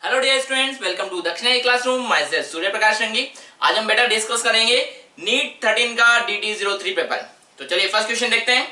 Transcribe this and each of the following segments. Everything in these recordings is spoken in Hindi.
Hello dear students, welcome to Dakshini classroom. Myself Surya Prakash Rangi. आज हम बेटा डिस्कस करेंगे नीट 13 का DT03 पेपर। तो चलिए फर्स्ट क्वेश्चन देखते हैं।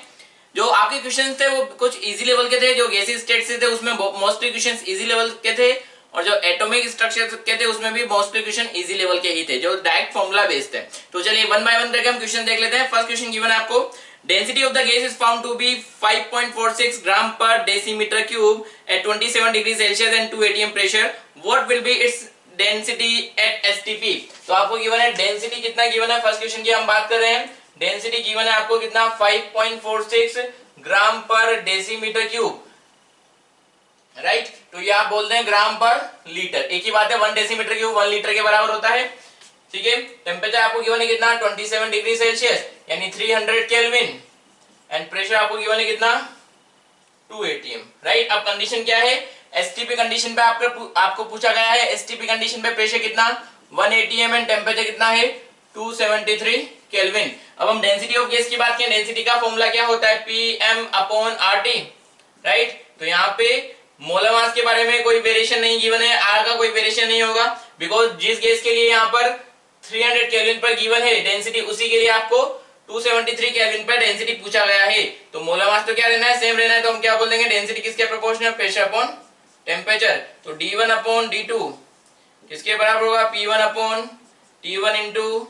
जो आपके क्वेश्चन थे वो कुछ इजी लेवल के थे, जो गैसीय स्टेट से थे उसमें मोस्टली क्वेश्चन इजी लेवल के थे, और जो एटॉमिक स्ट्रक्चर के थे उसमें भी मोस्टली क्वेश्चन इजी लेवल के ही थे, जो डायरेक्ट फॉर्मूला बेस्ड है। तो चलिए वन बाय वन करके हम क्वेश्चन देख लेते हैं। फर्स्ट क्वेश्चन गिवन है आपको, density of the gas is found to be 5.46 gram per decimeter cube at 27 degrees Celsius and 2 atm pressure. What will be its density at STP? तो आपको गिवन है डेंसिटी कितना गिवन है। फर्स्ट क्वेश्चन की हम बात कर रहे हैं। डेंसिटी गिवन है आपको कितना 5.46 ग्राम पर डेसीमीटर क्यूब, राइट। तो ये आप बोलते हैं ग्राम पर लीटर, एक ही बात है। 1 डेसीमीटर क्यूब 1 लीटर के बराबर होता है, ठीक है। टेम्परेचर आपको गिवन है कितना 27 डिग्री सेल्सियस यानी 300 केल्विन, एंड प्रेशर आपको गिवन है कितना 2 atm, राइट। अब कंडीशन क्या है, एसटीपी कंडीशन पे आपको पूछा गया है। एसटीपी कंडीशन पे प्रेशर कितना 1 atm एंड टेम्परेचर कितना है 273 केल्विन। अब हम डेंसिटी ऑफ गैस की बात करें, डेंसिटी का फॉर्मूला क्या होता है Pm/RT, राइट। तो यहाँ पे मोलर मास के बारे में कोई वेरिएशन नहीं गिवन है, आर का कोई वेरिएशन नहीं होगा, बिकॉज जिस गैस के लिए यहाँ पर 300 केल्विन पर गिवन है डेंसिटी, उसी के लिए आपको 273 केल्विन पर डेंसिटी पूछा गया है। तो मोलर मास तो क्या रहना है, सेम रहना है। तो हम क्या बोल देंगे, डेंसिटी किसके प्रोपोर्शनल, प्रेशर अपॉन टेम्परेचर। तो D1/D2 किसके बराबर होगा, P1/T1 इंटू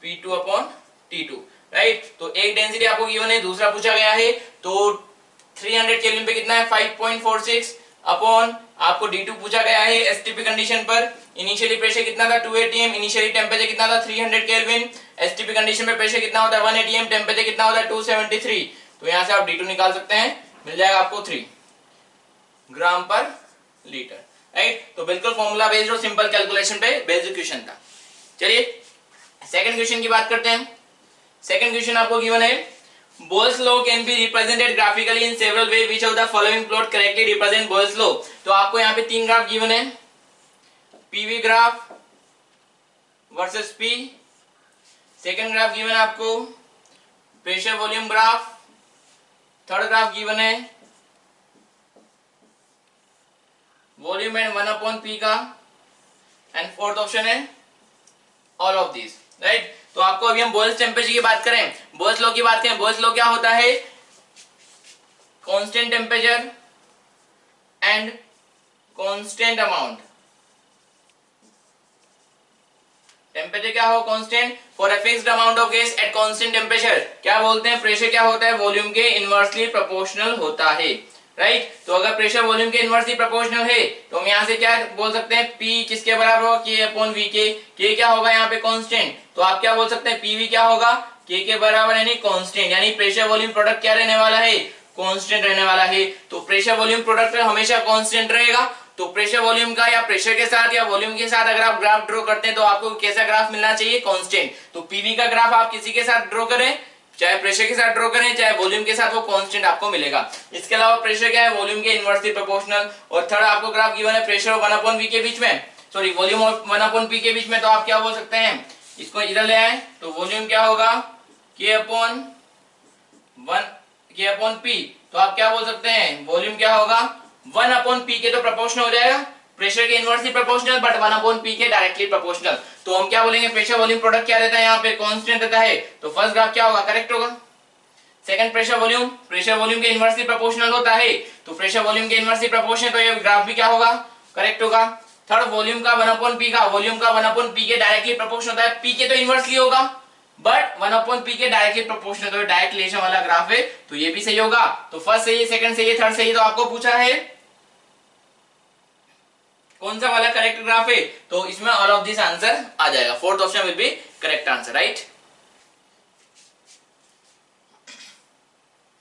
P2/T2, राइट। तो एक डेंसिटी आपको गिवन है, दूसरा पूछा गया है। तो 300 केल्विन पे कितना है 5.46 अपॉन आपको D2 पूछा गया है। एसटीपी कंडीशन पर इनिशियली प्रेशर कितना था 2 atm, इनिशियली टेम्परेचर कितना था 300 केल्विन। एसटीपी कंडीशन में प्रेशर कितना होता है 1 atm, टेम्परेचर कितना होता है 273। तो यहां से आप D2 निकाल सकते हैं, मिल जाएगा आपको 3 ग्राम पर लीटर, राइट। तो बिल्कुल फॉर्मूला बेस्ड और सिंपल कैलकुलेशन पे बेस्ड क्वेश्चन था। चलिए सेकंड क्वेश्चन की बात करते हैं। सेकंड क्वेश्चन आपको गिवन है, Boyle's law can be represented graphically in several ways. Which of the following plot correctly represent Boyle's law? तो आपको यहाँ पे 3 ग्राफ गिवन है, PV graph versus P। Second graph given है आपको pressure volume graph. Third graph given है वॉल्यूम एंड 1/P का, एंड फोर्थ ऑप्शन है ऑल ऑफ दिस, राइट। तो आपको अभी हम बॉयल्स टेम्परेचर की बात करें, बॉयल्स लॉ की बात करें। बॉयल्स लॉ क्या होता है, constant temperature and constant amount. Temperature क्या हो constant for a fixed amount of gas at constant temperature. क्या बोलते हैं, प्रेशर क्या होता है, वॉल्यूम के इनवर्सली प्रोपोर्शनल होता है, राइट। तो अगर प्रेशर वॉल्यूम के इनवर्सली प्रोपोर्शनल है तो हम यहाँ से क्या बोल सकते हैं, P किसके बराबर होगा K/V के। K क्या होगा यहाँ पे कांस्टेंट, तो आप क्या बोल सकते हैं PV क्या होगा K के बराबर यानी कांस्टेंट, यानी प्रेशर वॉल्यूम प्रोडक्ट क्या रहने वाला है, कांस्टेंट रहने वाला है। तो प्रेशर वॉल्यूम प्रोडक्ट हमेशा कांस्टेंट रहेगा। तो प्रेशर वॉल्यूम का या प्रेशर के साथ या वॉल्यूम के साथ अगर आप ग्राफ ड्रॉ करते हैं तो आपको कैसा ग्राफ मिलना चाहिए, कांस्टेंट। तो PV का ग्राफ आप किसी के साथ ड्रॉ करें, चाहे प्रेशर के साथ ड्रॉ करें चाहे वॉल्यूम के साथ, वो कांस्टेंट आपको मिलेगा। इसके अलावा प्रेशर क्या है, वॉल्यूम के इनवर्सली प्रोपोर्शनल। और थर्ड आपको ग्राफ गिवन है प्रेशर और 1/V के बीच में, सॉरी वॉल्यूम और 1/P के बीच में। तो आप क्या बोल सकते हैं, इसको इधर ले आए तो वॉल्यूम क्या होगा K/P। तो आप क्या बोल सकते हैं, वॉल्यूम क्या होगा 1/P के तो प्रोपोर्शनल हो जाएगा, प्रेशर के इनवर्सली प्रोपोर्शनल बट 1/P के डायरेक्टली प्रोपोर्शनल। तो हम क्या बोलेंगे, प्रेशर वॉल्यूम प्रोडक्ट क्या रहता है यहाँ पे, कांस्टेंट रहता है। तो फर्स्ट ग्राफ क्या होगा, करेक्ट होगा। सेकंड प्रेशर वॉल्यूम के इनवर्सली प्रोपोर्शनल होता है, तो प्रेशर वॉल्यूम के इनवर्सली प्रोपोर्शनल, तो ये ग्राफ भी क्या होगा, करेक्ट होगा। थर्ड वॉल्यूम का 1/P का, वॉल्यूम का 1/P के डायरेक्टली प्रोपोर्शनल होता है, P के तो इनवर्सली होगा बट 1/P के डायरेक्टली प्रोपोर्शनल, तो डायरेक्ट रिलेशन वाला ग्राफ है, तो ये भी सही होगा। तो फर्स्ट सही है, सेकंड सही है, थर्ड सही है। तो आपको पूछा है कौन सा वाला करेक्ट ग्राफ है, तो इसमें ऑल ऑफ दिस आंसर आ जाएगा। Fourth option will be correct answer, right.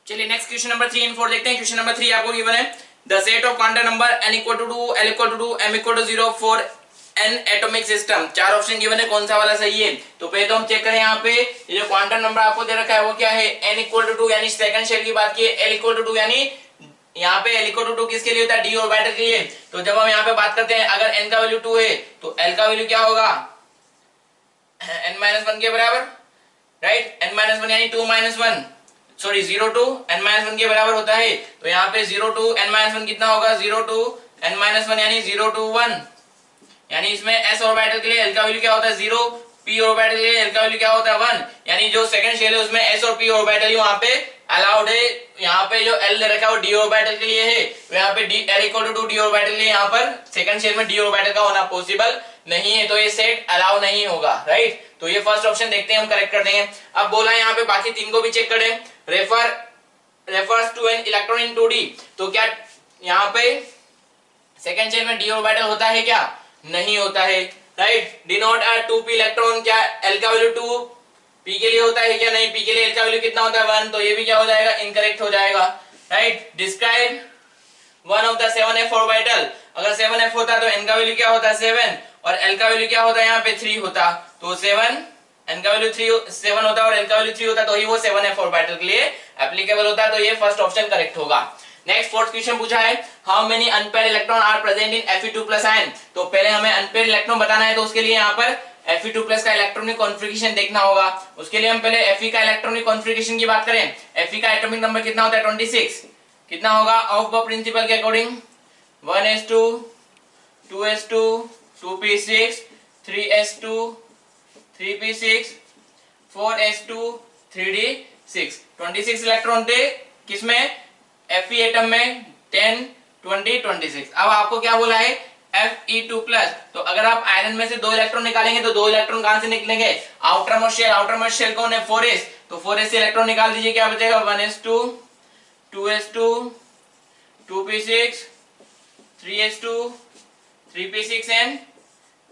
चलिए नेक्स्ट क्वेश्चन नंबर 3 एंड 4 देखते हैं। क्वेश्चन नंबर 3 आपको गिवन है, the set of quantum number n = 2, l = 2, m = 0 for n atomic system. चार ऑप्शन गिवन है, कौन सा वाला सही है। तो पहले तो हम चेक करें, यहाँ पे ये जो क्वांटम नंबर आपको दे रखा है वो क्या है, n = 2 यानी सेकंड शेल की बात की, l = 2 यानी यहाँ पे l = 2 किसके लिए होता है, d ऑर्बिटल के लिए। तो जब हम यहाँ पे बात करते हैं, अगर n का वैल्यू 2 है तो l का वैल्यू क्या होगा, n-1 के बराबर, राइट। n-1 यानी 2 - 1, सॉरी 0 to n-1 के बराबर होता है। तो यहाँ पे 0 to n-1 कितना होगा, 0 to n-1 यानी 0 to 1, यानी इसमें s ऑर्बिटल के लिए l का वैल्यू क्या होता है 0, p ऑर्बिटल के लिए l का वैल्यू क्या होता है 1, यानी जो सेकंड शेल है उसमें s और p ऑर्बिटल वहां पे अलाउड है। यहाँ पे जो l दे रखा है वो d ऑर्बिटल के लिए है, तो यहाँ पे l equal to d orbital के लिए यहाँ पर सेकंड शेल में d ऑर्बिटल का होना पॉसिबल नहीं है, तो ये सेट अलाउ नहीं होगा, राइट। तो ये फर्स्ट ऑप्शन देखते हैं, हम करेक्ट कर देंगे। अब बोला यहाँ पे बाकी तीन को भी चेक करें। Refers to an electron in 2d, तो क्या यहाँ पे सेकंड शेल में d ऑर्बिटल होता है क्या? नहीं होता है, right. Denote a 2p electron, क्या l का वैल्यू 2 p के लिए होता है क्या? नहीं, p के लिए l का वैल्यू कितना होता है 1, तो ये भी क्या हो जाएगा इनकरेक्ट हो जाएगा, right. Describe one of the 7f orbital, अगर 7f होता तो n का वैल्यू क्या होता 7 और l का वैल्यू क्या होता यहाँ पे 3 होता, तो 7 n का वैल्यू 7 होता और l का वैल्यू 3 होता, तो ही वो 7f ऑर्बिटल के लिए एप्लीकेबल होता है, तो ये फर्स्ट ऑप्शन करेक्ट होगा। नेक्स्ट फोर्थ क्वेश्चन पूछा है how many unpaired electron are present in Fe2+ ion, तो पहले हमें अनपेयर्ड इलेक्ट्रॉन बताना है, तो उसके लिए यहाँ पर Fe2+ का इलेक्ट्रॉनिक कॉन्फ़िगरेशन देखना होगा। उसके लिए हम पहले Fe का इलेक्ट्रॉनिक कॉन्फ़िगरेशन की बात करें। Fe का एटॉमिक नंबर कितना होता है 26, कितना होगा ऑफ द प्रिंसिपल के according 1s2 2s2 2p6 3s2 3p6 4s2 3d6, 26 electron थे किसमें Fe एटम में 10 20 26। अब आपको क्या बोला है Fe2+, तो अगर आप आयरन में से 2 इलेक्ट्रॉन निकालेंगे तो 2 इलेक्ट्रॉन कहां से निकलेंगे? आउटर मोस्ट शेल कौन है 4s, तो 4s से इलेक्ट्रॉन निकाल दीजिए, क्या बचेगा 1s2 2s2 2p6 3s2 3p6 and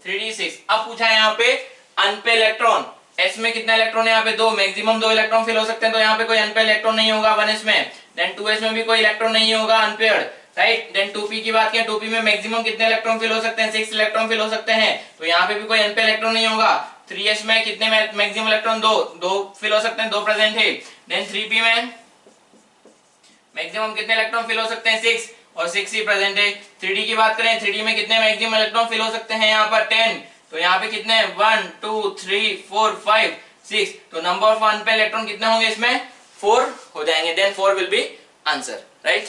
3d6। अब पूछा है यहाँ पे अनपेयर्ड इलेक्ट्रॉन, s में कितना इलेक्ट्रॉन है यहाँ पे 2, मैक्सिमम 2 इलेक्ट्रॉन फिल हो सकते हैं, तो यहाँ पे कोई अनपेयर्ड इलेक्ट्रॉन नहीं होगा 1s में, देन 2s में भी कोई इलेक्ट्रॉन नहीं होगा अनपेयर्ड, राइट। देन 2p की बात करें, 2p में मैक्सिमम कितने इलेक्ट्रॉन फिल हो सकते हैं 6 इलेक्ट्रॉन फिल हो सकते हैं, तो यहाँ पे भी कोई अनपेयर्ड इलेक्ट्रॉन नहीं होगा। 3s में कितने मैक्सिमम इलेक्ट्रॉन 2 फिल हो सकते हैं, 2 प्रेजेंट है। देन 3p में मैक्सिमम कितने इलेक्ट्रॉन फिल हो सकते हैं 6 और 6 ही प्रेजेंट है। 3d की बात करें, 3d में कितने मैक्सिमम इलेक्ट्रॉन फिल हो सकते हैं यहाँ पर 10, तो यहाँ पे कितने 1 2 3 4 5 6, तो नंबर ऑफ अनपेयर्ड इलेक्ट्रॉन कितने होंगे इसमें 4 हो जाएंगे, then 4 will be answer, right.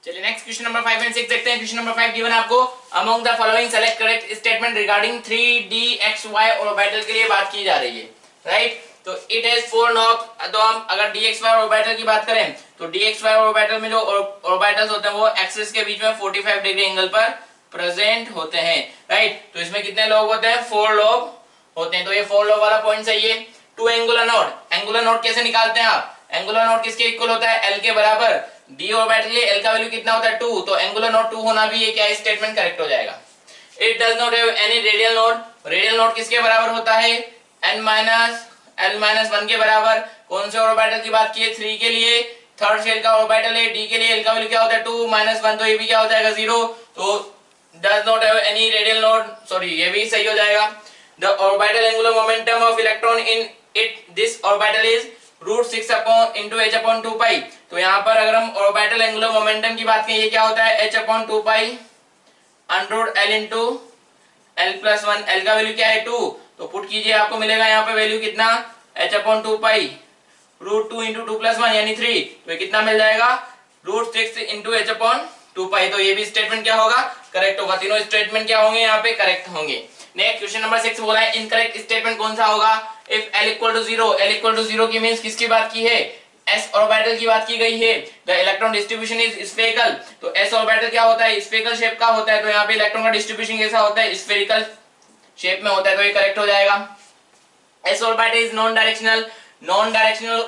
चलिए नेक्स्ट क्वेश्चन नंबर 5 एंड 6 देखते हैं। क्वेश्चन नंबर 5 गिवन आपको among the following select correct statement regarding 3dxy orbital के लिए बात की जा रही है, राइट। तो इट हैज 4 नॉब, तो हम अगर dxy ऑर्बिटल की बात करें तो dxy ऑर्बिटल में जो ऑर्बिटल्स होते हैं वो एक्सिस के बीच में 45 डिग्री एंगल पर प्रेजेंट होते हैं, राइट। तो इसमें कितने लोब होते हैं 4 लोब होते हैं, तो ये 4 लोब वाला पॉइंट सही है। 2 एंगुलर नोड, एंगुलर नोड कैसे निकालते हैं आप? एंगुलर नोड किसके इक्वल होता है l के बराबर, d ऑर्बिटल के l का वैल्यू कितना होता है 2, तो एंगुलर नोड 2 होना भी ये क्या स्टेटमेंट करेक्ट हो जाएगा। It does not have any radial node, radial node किसके बराबर होता है n-l-1 के बराबर। कौन से ऑर्बिटल की बात की है 3 के लिए, थर्ड शेल का ऑर्बिटल है, d के लिए l का वैल्यू क्या होता है 2 -1, तो ये भी क्या हो जाएगा 0, तो does not have any radial node, sorry ये भी सही हो जाएगा। The orbital angular momentum of electron in it this orbital is √6 into h/2 पाई, तो यहाँ पर अगर हम ऑर्बिटल एंगुलर मोमेंटम की बात करें ये क्या होता है h/2 पाई √l into l+1, l का वैल्यू क्या है 2, तो पुट कीजिए आपको मिलेगा यहाँ पे वैल्यू कितना h/2 पाई √2 into 2+1 यानी 3, तो ये कितना मिल जाएगा √6 into h/2 पाई, तो ये भी स्टेटमेंट क्या होगा करेक्ट होगा। तीनों स्टेटमेंट क्या होंगे यहाँ पे करेक्ट होंगे। नेक्स्ट क्वेश्चन नंबर 6 बोला है इनकरेक्ट स्टेटमेंट कौन सा होगा? इफ l = 0, l = 0 की मींस किसकी बात की है s ऑर्बिटल की बात की गई है। The electron distribution is spherical, तो s ऑर्बिटल क्या होता है स्फेरिकल शेप का होता है, तो यहाँ पे इलेक्ट्रॉन का डिस्ट्रीब्यूशन कैसा होता है स्फेरिकल शेप में होता है, तो ये करेक्ट हो जाएगा। s orbital is non directional, non directional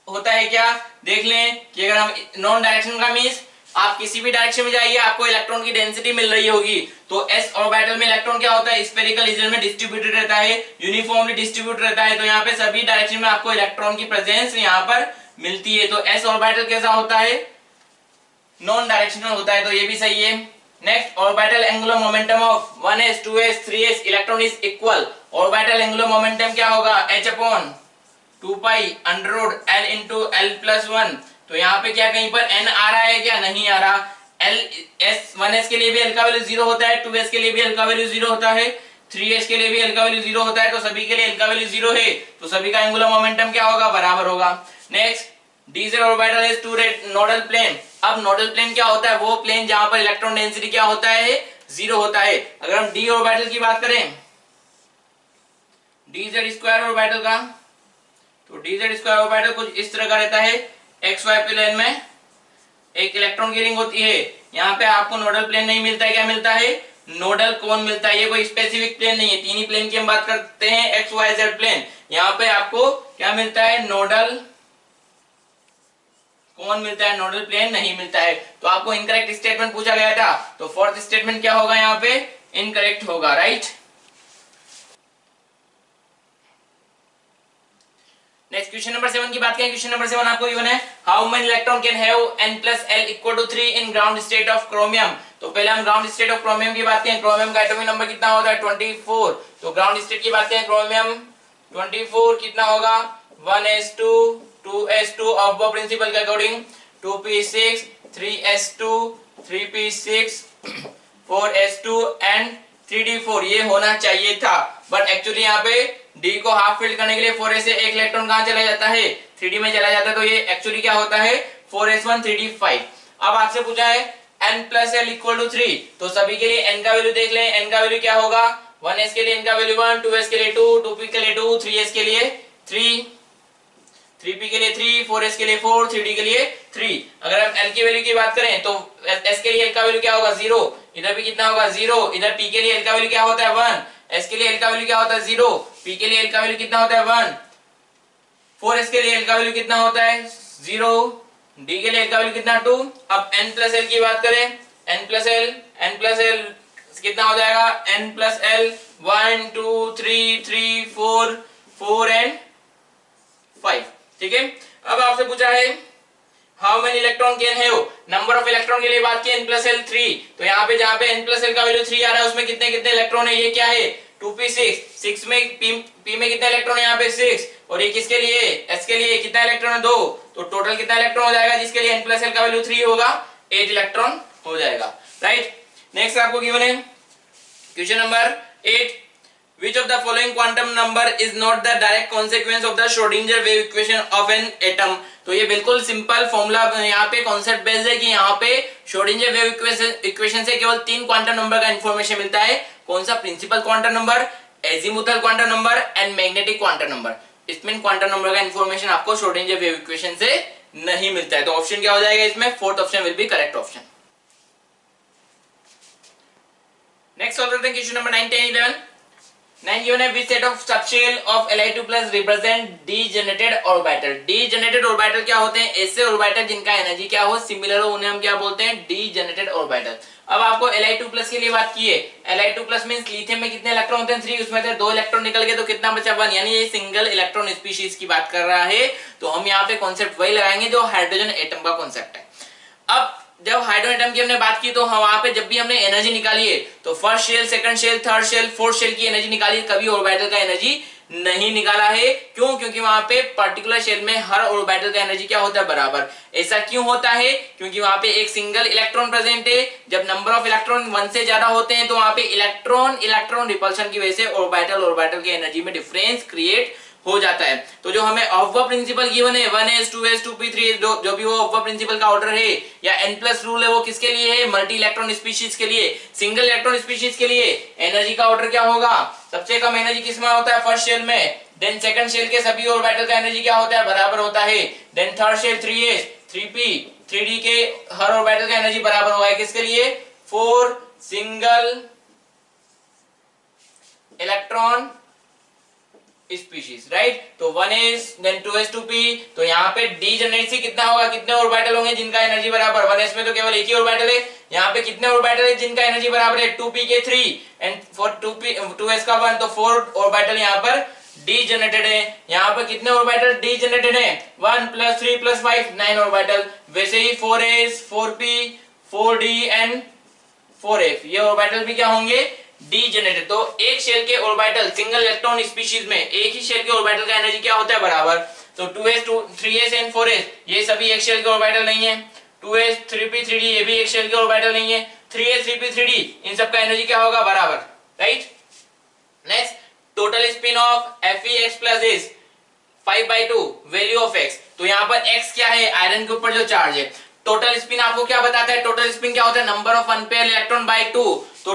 होता है क्या देख लें कि अगर हम नॉन डायरेक्शनल का मींस आप किसी भी डायरेक्शन में जाइए आपको इलेक्ट्रॉन की डेंसिटी मिल रही होगी, तो s ऑर्बिटल में इलेक्ट्रॉन क्या होता है स्फेरिकल रीजन में डिस्ट्रीब्यूटेड रहता है, यूनिफॉर्मली डिस्ट्रीब्यूट रहता है, तो यहाँ पे सभी डायरेक्शन में आपको इलेक्ट्रॉन की प्रेजेंस यहाँ पर मिलती है, तो s ऑर्बिटल कैसा होता है नॉन डायरेक्शनल होता है, तो ये भी सही है। Next orbital angular momentum of 1s 2s 3s electron is equal, orbital angular momentum क्या होगा h/2 पाई √l into l+1, तो यहाँ पे क्या कहीं पर n आ रहा है क्या नहीं आ रहा, l1s के लिए भी l का वैल्यू 0 होता है, 2s के लिए भी l का वैल्यू 0 होता है, 3s के लिए भी l का वैल्यू 0 होता है, तो सभी के लिए l का वैल्यू 0 है, तो सभी का एंगुलर मोमेंटम क्या होगा बराबर होगा। Next dz orbital is 2 nodal plane, अब नोडल प्लेन क्या होता है, वो प्लेन जहां पर इलेक्ट्रॉन डेंसिटी क्या होता है, 0 होता है। अगर हम डी ऑर्बिटल की बात करें, dz स्क्वायर ऑर्बिटल का, तो dz स्क्वायर ऑर्बिटल कुछ इस तरह का रहता है। एक्स वाई प्लेन में एक इलेक्ट्रॉन की रिंग होती है। यहाँ पे आपको नोडल प्लेन नहीं मिलता है, क्या मिलता है, नोडल कोन मिलता है। ये कोई स्पेसिफिक प्लेन नहीं है, तीन ही प्लेन की हम बात करते हैं, एक्स वाई जेड प्लेन। यहाँ पे आपको क्या मिलता है, नोडल कौन मिलता है, नोडल प्लेन नहीं मिलता है। तो आपको इनकरेक्ट स्टेटमेंट पूछा गया था, तो फोर्थ स्टेटमेंट क्या होगा, यहाँ पे इनकरेक्ट होगा, राइट। नेक्स्ट क्वेश्चन नंबर 7 की बात करें। क्वेश्चन नंबर 7 आपको गिवन है, how many electron can have n+l equal to 3 in ground state of chromium. तो पहले हम ग्राउंड स्टेट ऑफ क्रोमियम की बात करें। क्रोमियम का एटॉमिक नंबर कितना होता है, 24। तो ग्राउंड स्टेट की बात करें, क्रोमियम 24 कितना होगा, 1s2 2s2 of the principle के according 2p6 3s2 3p6 4s2 and 3d4 ये होना चाहिए था। बट एक्चुअली यहाँ पे डी को हाफ फिल करने के लिए 4s से एक इलेक्ट्रॉन कहां चला जाता है, 3d में चला जाता है। तो ये एक्चुअली क्या होता है, 4s1 3d5। अब आपसे पूछा है n+l इक्वल टू 3, तो सभी के लिए n का वैल्यू देख लें। n का वैल्यू क्या होगा, 1s के लिए n का वैल्यू 1, 2s के लिए 2, 2p के लिए 2, 3s के लिए 3, 3p के लिए 3, 4s के लिए 4, 3d के लिए 3। अगर हम l की वैल्यू की बात करें तो s के लिए l का वैल्यू क्या होगा, 0, इधर भी कितना होगा 0, इधर p के लिए l का वैल्यू क्या होता है 1, s के लिए l का वैल्यू क्या होता है 0, p के लिए l का वैल्यू कितना होता है 1, 4s के लिए l का वैल्यू कितना होता है 0, d के लिए l का वैल्यू कितना 2। अब n+l की बात करें, n+l कितना हो जाएगा, n+l 1 2 3 3 4 4 एंड 5, ठीक है। अब आपसे पूछा है how many electron can have, number of electron के लिए बात की n+l 3। तो यहाँ पे जहाँ पे n+l का वैल्यू 3 आ रहा है उसमें कितने कितने इलेक्ट्रॉन है, ये क्या है 2p6, 6 में p में कितना इलेक्ट्रॉन है यहाँ पे 6, और ये किसके लिए, s के लिए कितना इलेक्ट्रॉन है 2। तो टोटल कितना इलेक्ट्रॉन हो जाएगा, जिसके लिए n+l का वैल्यू 3 होगा, 8 इलेक्ट्रॉन हो जाएगा, राइट। नेक्स्ट आपको गिवन है question number 8, which of the following quantum number is not the direct consequence of the Schrodinger wave equation of an atom। तो ये बिल्कुल सिंपल फॉर्मूला यहाँ पे कॉन्सेप्ट बेस्ड है कि यहाँ पे श्रोडिंगर वेव इक्वेशन से केवल 3 क्वांटम नंबर का इंफॉर्मेशन मिलता है। कौन सा, principal quantum number, azimuthal quantum number and magnetic quantum number. इसमें क्वांटम नंबर का इंफॉर्मेशन आपको श्रोडिंगर वेव इक्वेशन से नहीं मिलता है। तो ऑप्शन क्या हो जाएगा इसमें, fourth option will be correct option. Next solve करते हैं क्वेश्चन नंबर 9 10 11। 9 given है, which set of subshell of Li2 plus represent degenerated orbital। degenerated orbital क्या होते हैं, ऐसे ऑर्बिटल जिनका एनर्जी क्या हो, सिमिलर हो, उन्हें हम क्या बोलते हैं, degenerated orbital। अब आपको Li2 plus के लिए बात की है, Li2 plus मींस लिथियम में कितने इलेक्ट्रॉन होते हैं 3, उसमें से 2 इलेक्ट्रॉन निकल गए तो कितना बचा 1, यानी ये सिंगल इलेक्ट्रॉन स्पीशीज की बात कर रहा है। तो हम यहाँ पे कॉन्सेप्ट वही लगाएंगे जो हाइड्रोजन एटम का कॉन्सेप्ट है। अब जब हाइड्रोजन एटम की हमने बात की तो वहां पे जब भी हमने एनर्जी निकाली है तो first shell, second shell, third shell, fourth shell की एनर्जी निकाली, कभी ऑर्बिटल का एनर्जी नहीं निकाला है। क्यों, क्योंकि वहां पे पर्टिकुलर शेल में हर ऑर्बिटल का एनर्जी क्या होता है, बराबर। ऐसा क्यों होता है, क्योंकि वहां पे एक सिंगल इलेक्ट्रॉन प्रेजेंट है। जब नंबर ऑफ इलेक्ट्रॉन 1 से ज्यादा होते हैं तो वहां पे इलेक्ट्रॉन रिपल्शन की वजह से ऑर्बिटल की एनर्जी में डिफरेंस क्रिएट हो जाता है। तो जो हमें ऑफ प्रिंसिपल गिवन है 1s 2s 2p3 जो भी वो ऑफ प्रिंसिपल का ऑर्डर है या n+ रूल है वो किसके लिए है, मल्टी इलेक्ट्रॉन स्पीशीज के लिए। सिंगल इलेक्ट्रॉन स्पीशीज के लिए एनर्जी का ऑर्डर क्या होगा, सबसे कम एनर्जी किसमें होता है, फर्स्ट शेल में। देन सेकंड शेल के सभी ऑर्बिटल का एनर्जी क्या होता है, बराबर होता है। Then third shell 3s 3p 3d के हर ऑर्बिटल का एनर्जी बराबर होगा, किसके लिए, 4 सिंगल इलेक्ट्रॉन स्पीशीज, राइट। तो 1s देन 2s 2p। तो यहाँ पे डीजेनरेसी कितना होगा, कितने ऑर्बिटल होंगे जिनका एनर्जी बराबर, 1s में तो केवल एक ही ऑर्बिटल है, यहाँ पे कितने ऑर्बिटल है जिनका एनर्जी बराबर है, 2p के 3 एंड फॉर 2s का 1, तो 4 ऑर्बिटल यहाँ पर डीजेनरेटेड है। यहाँ पर कितने ऑर्बिटल डीजेनरेटेड है, 1 + 3 + 5 9 ऑर्बिटल। वैसे ही 4s 4p 4d and 4f ये ऑर्बिटल भी क्या होंगे, डीजेनरेटेड। तो एक शेल के ऑर्बिटल सिंगल इलेक्ट्रॉन स्पीशीज में एक ही शेल के ऑर्बिटल का एनर्जी क्या होता है, बराबर। तो 2s 3s एंड 4s ये सभी एक शेल के ऑर्बिटल नहीं है, 2s 3p 3d ये भी एक शेल के ऑर्बिटल नहीं है, 3s 3p 3d इन सब का एनर्जी क्या होगा, बराबर, right. Next, total spin off Fex + s 5/2 value of x। तो यहाँ पर x क्या है, आयरन के ऊपर जो चार्ज है, टोटल स्पिन आपको क्या बताता है, टोटल स्पिन क्या होता है, number of unpaired electron by 2। तो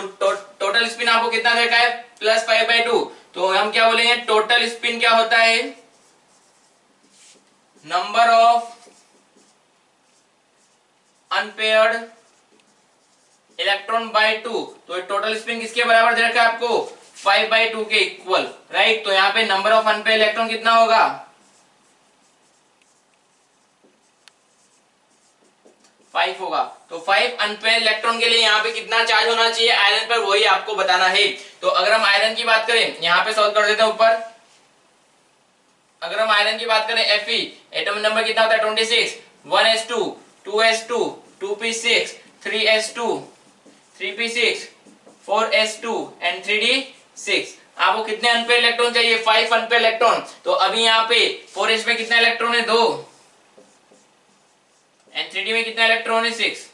टोटल स्पिन आपको कितना देखा है, +5/2। तो हम क्या बोलेंगे, टोटल स्पिन क्या होता है, number of unpaired electron by 2। तो टोटल स्पिन किसके बराबर दे रखा है आपको, 5/2 के इक्वल, राइट। तो यहाँ पे नंबर ऑफ अनपेयर्ड इलेक्ट्रॉन कितना होगा, 5 होगा। तो 5 अनपेयर्ड इलेक्ट्रॉन के लिए यहाँ पे कितना चार्ज होना चाहिए आयरन पर, वही आपको बताना है। तो अगर हम आयरन की बात करें, यहाँ पे सॉल्व कर देते हैं ऊपर। अगर हम आयरन की बात करें, Fe एटॉमिक नंबर कितना होता है, 26, 1s2, 2s2, 2p6, 3s2, 3p6, 4s2 and 3d6। आपको कितने अनपेयर्ड इलेक्ट्रॉन चाहिए, 5 अनपेयर्ड इलेक्ट्रॉन। तो अभी यहाँ पे 4s में कितना इलेक्ट्रॉन है, 2, एंड 3d में कितना इलेक्ट्रॉन है, 6,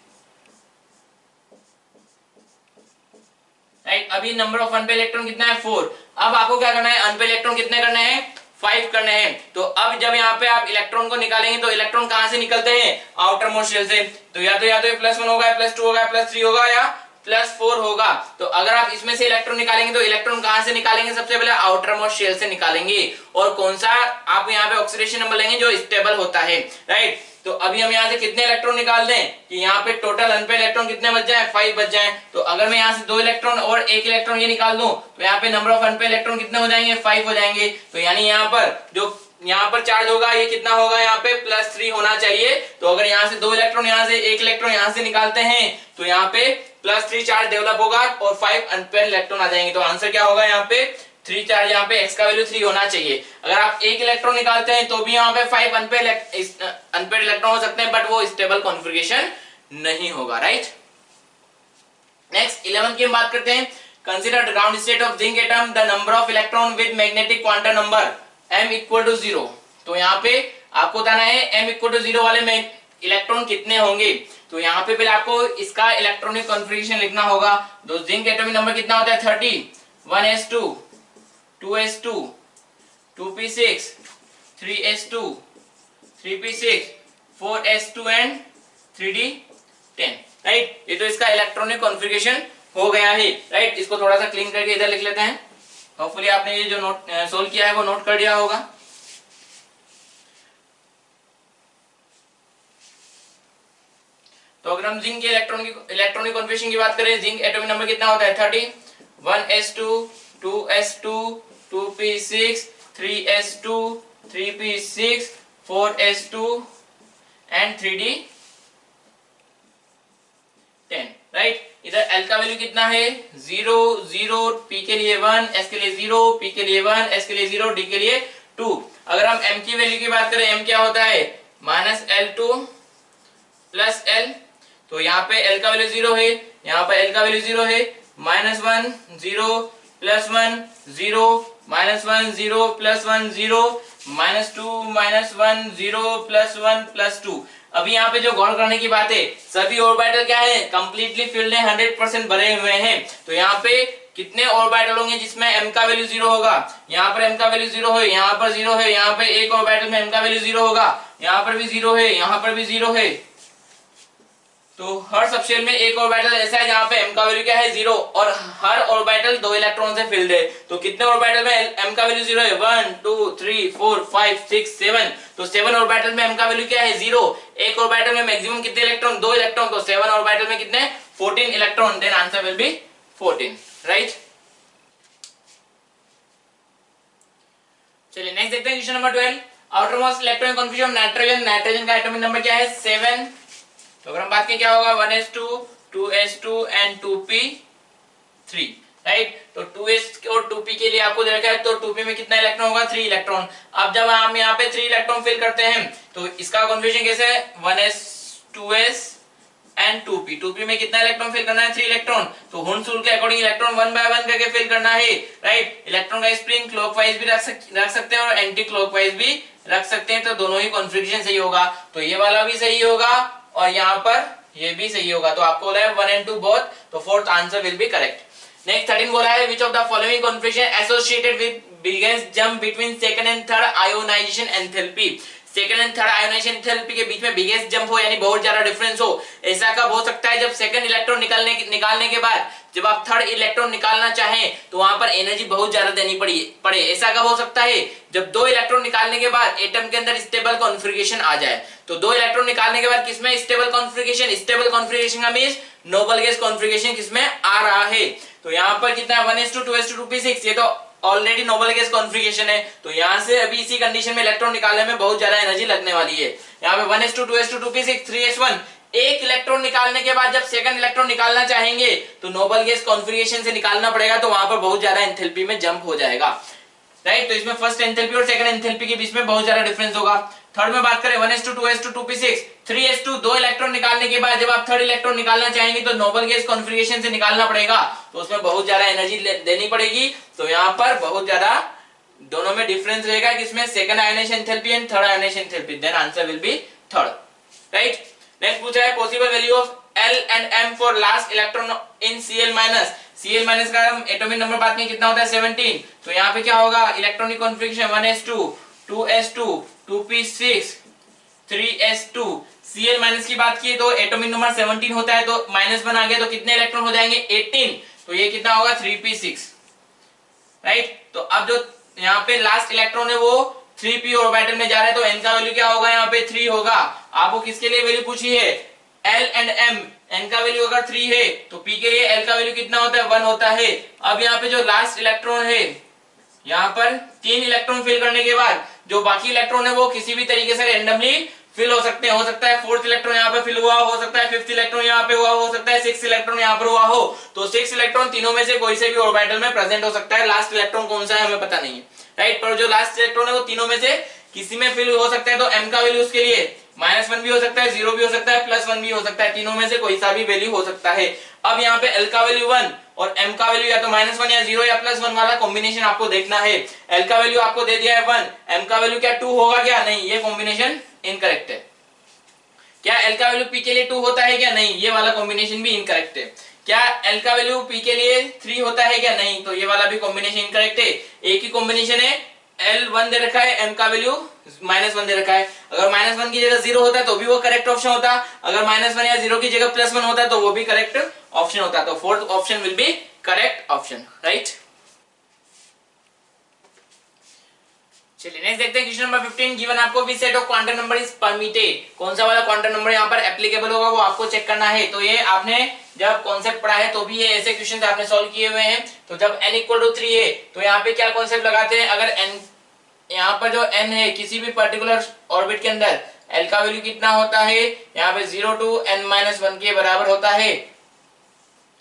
राइट। अभी नंबर ऑफ अनपेयर्ड इलेक्ट्रॉन कितना है, 4। अब आपको क्या करना है, अनपेयर्ड इलेक्ट्रॉन कितने करने हैं, 5 करने हैं। तो अब जब यहाँ पे आप इलेक्ट्रॉन को निकालेंगे तो इलेक्ट्रॉन कहां से निकलते हैं, आउटर मोस्ट शेल से। तो या तो +1 होगा, +2 होगा, +3 होगा या +4 होगा। तो अगर आप इसमें से इलेक्ट्रॉन निकालेंगे तो इलेक्ट्रॉन कहां से निकालेंगे, सबसे पहले आउटर मोस्ट शेल से निकालेंगे। और कौन सा आप यहाँ पे ऑक्सीडेशन नंबर लेंगे, जो स्टेबल होता है, राइट। तो अभी हम यहाँ से कितने इलेक्ट्रॉन निकाल दें कि यहाँ पे टोटल अनपेयर्ड इलेक्ट्रॉन कितने बच जाए, 5 बच जाए। तो अगर मैं यहाँ से 2 इलेक्ट्रॉन और 1 इलेक्ट्रॉन ये निकाल दूं तो यहाँ पे नंबर ऑफ अनपेयर्ड इलेक्ट्रॉन कितने हो जाएंगे, 5 हो जाएंगे। तो यानी यहाँ पर जो यहाँ पर चार्ज होगा ये कितना होगा, यहाँ पे +3 होना चाहिए। तो अगर यहाँ से 2 इलेक्ट्रॉन, यहाँ से 1 इलेक्ट्रॉन यहाँ से निकालते हैं तो यहाँ पे +3 चार्ज डेवलप होगा और 5 अनपेयर्ड इलेक्ट्रॉन आ जाएंगे। तो आंसर क्या होगा, यहाँ पे 3 चार्ज, यहाँ पे x का वैल्यू 3 होना चाहिए। अगर आप 1 इलेक्ट्रॉन निकालते हैं तो भी यहाँ पे 5 अनपेयर्ड इलेक्ट्रॉन हो सकते हैं, बट वो स्टेबल कॉन्फ़िगरेशन नहीं होगा, राइट। नेक्स्ट 11 की हम बात करते हैं। Consider the ground state of zinc atom, the number of electron with magnetic quantum number m = 0। तो यहाँ पे आपको बताना है m = 0 वाले में इलेक्ट्रॉन कितने होंगे। तो यहाँ पे पहले आपको इसका इलेक्ट्रॉनिक कॉन्फ़िगरेशन लिखना होगा। तो जिंक एटॉमिक नंबर कितना होता है, 30, 1s2, 2s2, 2p6, 3s2, 3p6, 4s2 and 3d10, right. ये तो इसका इलेक्ट्रॉनिक कॉन्फ़िगरेशन हो गया है, राइट। इसको थोड़ा सा क्लीन करके इधर लिख लेते हैं। होपफुली आपने ये जो नोट सोल्व किया है वो नोट कर दिया होगा। तो अगर हम जिंक के इलेक्ट्रॉनिक कॉन्फ़िगरेशन की बात करें, जिंक एटॉमिक नंबर कितना होता है, 30, 1s2, 2s2, 2p6, 3s2, 3p6, 4s2 and 3d10, right. इधर L का वैल्यू कितना है, 0, 0, P के लिए 1, S के लिए 0, P के लिए 1, S के लिए 0, D के लिए 2। अगर हम M की वैल्यू की बात करें, M क्या होता है, -L2 + L। तो यहाँ पे L का वैल्यू 0 है, यहाँ पे L का वैल्यू 0 है, -1, 0, +1, 0, -1, 0, +1, 0, -2, -1, 0, +1, +2। अभी यहाँ पे जो गौर करने की बात है, सभी ऑर्बिटल क्या है, कंप्लीटली फिल्ड है, 100% भरे हुए हैं। तो यहाँ पे कितने ऑर्बिटल होंगे जिसमें m का वैल्यू 0 होगा, यहाँ पर m का वैल्यू 0 है, यहाँ पर 0 है, यहाँ पे एक ऑर्बिटल में m का वैल्यू 0 होगा, यहाँ पर भी 0 है, यहाँ पर भी 0 है। तो हर सबशेल में एक ऑर्बिटल ऐसा है जहाँ पे m का वैल्यू क्या है, 0, और हर ऑर्बिटल 2 इलेक्ट्रॉन से फिल्ड है। तो कितने ऑर्बिटल में m का वैल्यू 0 है, 1, 2, 3, 4, 5, 6, 7। तो 7 ऑर्बिटल में m का वैल्यू क्या है, 0। एक ऑर्बिटल में मैक्सिमम कितने इलेक्ट्रॉन, 2 इलेक्ट्रॉन। तो 7 ऑर्बिटल में कितने, 14 electron. Then answer will be 14, right. चलिए नेक्स्ट देखते हैं question number 12। Outermost electronic configuration nitrogen, nitrogen का एटॉमिक नंबर क्या है, 7। तो अगर हम बात करें क्या होगा, 1s2, 2s2 and 2p3, right. तो 2s और 2p के लिए आपको दे रखा है, तो 2p में कितना इलेक्ट्रॉन होगा, 3 इलेक्ट्रॉन। अब जब हम यहाँ पे 3 इलेक्ट्रॉन फिल करते हैं तो इसका कॉन्फ़िगरेशन कैसे है, 1s, 2s and 2p। 2p में कितना इलेक्ट्रॉन फिल करना है, 3 इलेक्ट्रॉन। तो हुंस रूल के अकॉर्डिंग इलेक्ट्रॉन 1 बाय 1 करके फिल करना है, राइट। इलेक्ट्रॉन का स्पिन क्लॉकवाइज भी रख सकते हैं और एंटी क्लॉकवाइज भी रख सकते हैं। तो दोनों ही कॉन्फ़िगरेशन सही होगा। तो ये वाला भी सही होगा और यहाँ पर ये भी सही होगा। तो आपको बोला है 1 and 2 बोथ, तो fourth answer will be correct. Next 13 बोला है, which of the following configuration associated with biggest jump between second and third ionization enthalpy. Second and third ionization enthalpy के बीच में बिगेस्ट जंप हो, यानी बहुत ज्यादा डिफरेंस हो। ऐसा कब हो सकता है? जब सेकंड इलेक्ट्रॉन निकालने के बाद जब आप थर्ड इलेक्ट्रॉन निकालना चाहें तो वहां पर एनर्जी बहुत ज्यादा देनी पड़े। ऐसा कब हो सकता है? जब दो इलेक्ट्रॉन निकालने के बाद एटम के अंदर स्टेबल कॉन्फ़िगरेशन आ जाए। तो दो इलेक्ट्रॉन निकालने के बाद किसमें स्टेबल कॉन्फ़िगरेशन? स्टेबल कॉन्फ़िगरेशन का मींस नोबल गैस कॉन्फ़िगरेशन किसमें आ रहा है? तो यहाँ पर कितना 1:2:2p6, ये तो ऑलरेडी नोबल गैस कॉन्फ़िगरेशन है। तो यहाँ से अभी इसी कंडीशन में इलेक्ट्रॉन निकालने में बहुत ज्यादा एनर्जी लगने वाली है। यहाँ पे 1:2:2p6 3s1, एक इलेक्ट्रॉन निकालने के बाद जब सेकंड इलेक्ट्रॉन निकालना चाहेंगे तो नोबल गैस कॉन्फ़िगरेशन से निकालना पड़ेगा, तो वहां पर बहुत ज्यादा एंथैल्पी में जंप हो जाएगा, राइट। तो इसमें फर्स्ट एंथैल्पी और सेकंड एंथैल्पी के बीच में बहुत ज्यादा डिफरेंस होगा। थर्ड में बात करें 1:2:2p6 3s2, दो इलेक्ट्रॉन निकालने के बाद जब आप थर्ड इलेक्ट्रॉन निकालना चाहेंगे तो नोबल गैस कॉन्फ़िगरेशन से निकालना पड़ेगा, तो उसमें बहुत ज्यादा एनर्जी देनी पड़ेगी। तो यहाँ पर बहुत ज्यादा दोनों में डिफरेंस रहेगा, किसमें? Second ionization enthalpy and third ionization enthalpy. Then answer will be third, right. Next पूछा है possible value of L and M for last electron in Cl-। Cl- का हम एटॉमिक नंबर बात में कितना होता है? 17। तो यहाँ पे क्या होगा? Electronic configuration 1s2 2s2 2p6 3s2। Cl- की बात की तो एटॉमिक नंबर 17 होता है, तो -1 आ गया तो कितने इलेक्ट्रॉन हो जाएंगे? 18। तो ये कितना होगा? 3p6, right. तो अब जो यहाँ पे लास्ट इलेक्ट्रॉन है वो 3p ऑर्बिटल में जा रहा है, तो n का वैल्यू क्या होगा? यहाँ पे 3 होगा। आपको किसके लिए वैल्यू पूछी है? L एंड M, n का वैल्यू अगर 3 है तो p के लिए L का वैल्यू कितना होता है? 1 होता है। अब यहाँ पे जो लास्ट इलेक्ट्रॉन है, यहाँ पर 3 इलेक्ट्रॉन फिल करने के बाद जो बाकी इलेक्ट्रॉन है वो किसी भी तरीके से रैंडमली फिल हो सकते हैं। हो सकता है फोर्थ इलेक्ट्रॉन यहाँ पे फिल हुआ हो सकता है फिफ्थ इलेक्ट्रॉन यहाँ पे हुआ हो सकता है सिक्स इलेक्ट्रॉन यहाँ पर हुआ हो। तो 6 इलेक्ट्रॉन तीनों में से कोई से भी ऑर्बिटल में प्रेजेंट हो सकता है। लास्ट इलेक्ट्रॉन कौन सा है हमें पता नहीं है, राइट। पर जो लास्ट इलेक्ट्रॉन है वो तीनों में से किसी में फिल हो सकता है। तो m का वैल्यू उसके लिए -1 भी हो सकता है, 0 भी हो सकता है, +1 भी हो सकता है, तीनों में से कोई सा भी वैल्यू हो सकता है। अब यहाँ पे L का वैल्यू 1 और M का वैल्यू या तो -1 या 0 या +1 वाला कॉम्बिनेशन आपको देखना है। L का वैल्यू आपको दे दिया है 1, M का वैल्यू क्या 2 होगा क्या? नहीं, ये कॉम्बिनेशन इनकरेक्ट है। क्या L का वैल्यू P के लिए 2 होता है क्या? नहीं, ये वाला कॉम्बिनेशन भी इनकरेक्ट है। क्या L का वैल्यू P के लिए 3 होता है क्या? नहीं, तो ये वाला भी कॉम्बिनेशन इनकरेक्ट है। एक ही कॉम्बिनेशन है, L1 दे रखा है, M का वैल्यू -1 दे रखा है। अगर -1 की जगह 0 होता है तो भी वो करेक्ट ऑप्शन होता, अगर -1 या 0 की जगह +1 होता है तो वो भी करेक्ट ऑप्शन होता। तो fourth option will be correct option, right. चलिए नेक्स्ट देखते हैं क्वेश्चन नंबर 15। गिवन आपको which set of quantum number is permitted, कौन सा वाला क्वांटम नंबर यहाँ पर एप्लीकेबल होगा वो आपको चेक करना है। तो ये आपने जब कॉन्सेप्ट पढ़ा है तो भी ये ऐसे क्वेश्चन आपने सॉल्व किए हुए हैं। तो जब n = 3 है तो यहाँ पे क्या कॉन्सेप्ट लगाते हैं? अगर n यहाँ पर जो n है किसी भी पर्टिकुलर ऑर्बिट के अंदर l का वैल्यू कितना होता है? यहाँ पे 0 to n-1 के बराबर होता है।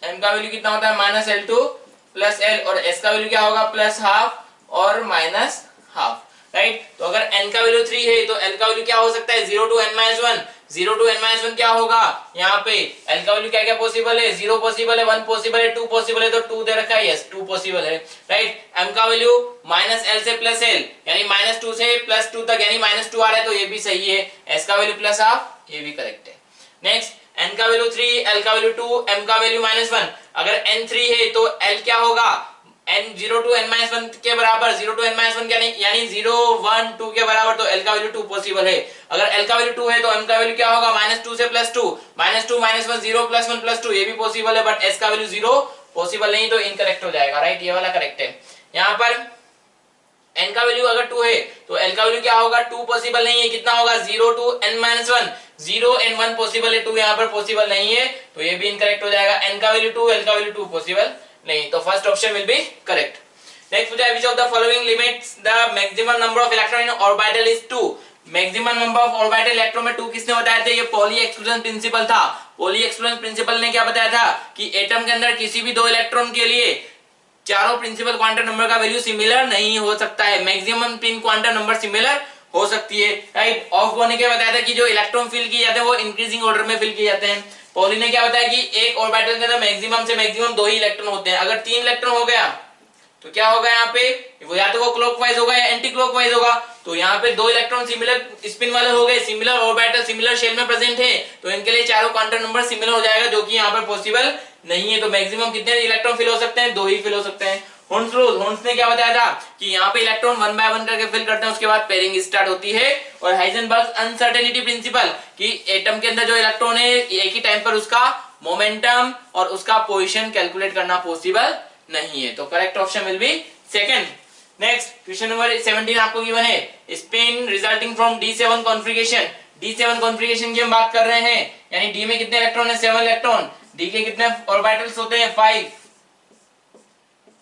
m का वैल्यू कितना होता है? -L2 + L, और s का वैल्यू क्या होगा? +½ और -½ राइट। तो अगर n का वैल्यू 3 है तो l का वैल्यू क्या हो सकता है? 0 to n-1। 0 to n-1 क्या होगा? यहाँ पे l का वैल्यू क्या क्या पॉसिबल है? 0 पॉसिबल है, 1 पॉसिबल है, 2 पॉसिबल है, तो 2 दे रखा है, यस 2 पॉसिबल है, राइट। m का वैल्यू -L से +L यानी -2 से +2 तक यानी -2 आ रहा है, तो ये भी सही है। s का वैल्यू +½ ये भी करेक्ट है। नेक्स्ट n का वैल्यू 3, l का वैल्यू 2, m का वैल्यू -1। अगर n 3 है तो l क्या होगा? n 0 to n-1 के बराबर, 0 to n-1 क्या नहीं यानी 0 1 2 के बराबर, तो l का वैल्यू 2 पॉसिबल है। अगर l का वैल्यू 2 है तो m का वैल्यू क्या होगा? -2 से +2, -2 -1 0 +1 +2 ये भी पॉसिबल है, बट s का वैल्यू 0 पॉसिबल नहीं, तो इनकरेक्ट हो जाएगा, राइट। ये वाला करेक्ट है। यहाँ पर n का वैल्यू अगर 2 है तो l का वैल्यू क्या होगा? 2 पॉसिबल नहीं है, कितना होगा? 0 to n-1, 0 and 1 पॉसिबल है, 2 यहाँ पर पॉसिबल नहीं है, तो ये भी इनकरेक्ट हो जाएगा। n का वैल्यू 2, l का वैल्यू 2 पॉसिबल नहीं, तो first option will be correct. Next पूछा है which of the following limits the maximum number of electron in orbital is 2। Maximum number of orbital electron में 2 किसने बताया था? ये पॉली एक्सक्लूजन प्रिंसिपल था। पॉली एक्सक्लूजन प्रिंसिपल ने क्या बताया था कि एटम के अंदर किसी भी दो इलेक्ट्रॉन के लिए चारों प्रिंसिपल क्वांटम नंबर का वैल्यू सिमिलर नहीं हो सकता है, मैक्सिमम 3 क्वांटम नंबर सिमिलर हो सकती है, राइट। ऑफ ने क्या बताया था कि जो इलेक्ट्रॉन फिल किए जाते हैं वो इंक्रीजिंग ऑर्डर में फिल किए जाते हैं। पॉली ने क्या बताया कि एक ऑर्बिटल के अंदर मैक्सिमम से मैक्सिमम 2 ही इलेक्ट्रॉन होते हैं। अगर 3 इलेक्ट्रॉन हो गया तो क्या होगा? यहाँ पे वो या तो वो क्लॉकवाइज होगा या एंटी क्लॉकवाइज होगा। तो यहाँ पे 2 इलेक्ट्रॉन सिमिलर स्पिन वाले हो गए, सिमिलर ऑर्बिटल सिमिलर शेल में प्रेजेंट है, तो इनके लिए चारों क्वांटम नंबर सिमिलर हो जाएगा, जो कि यहाँ पर पॉसिबल नहीं है। तो मैक्सिमम कितने इलेक्ट्रॉन फिल हो सकते हैं? 2 ही फिल हो सकते हैं। हुन्स रूल, हुन्स ने क्या बताया था कि यहाँ पे इलेक्ट्रॉन 1 बाय 1 करके फिल करते हैं, उसके बाद पेयरिंग स्टार्ट होती है। और हाइजेनबर्ग अनसर्टेनिटी प्रिंसिपल कि एटम के अंदर जो इलेक्ट्रॉन है एक ही टाइम पर उसका मोमेंटम और उसका पोजीशन कैलकुलेट करना पॉसिबल नहीं है। तो correct option will B second. Next question number 17 आपको गिवन है spin resulting from D7 configuration. D7 configuration की हम बात कर रहे हैं, यानी D में कितने इलेक्ट्रॉन है 7 इलेक्ट्रॉन, D के कितने ऑर्बिटल्स होते हैं 5,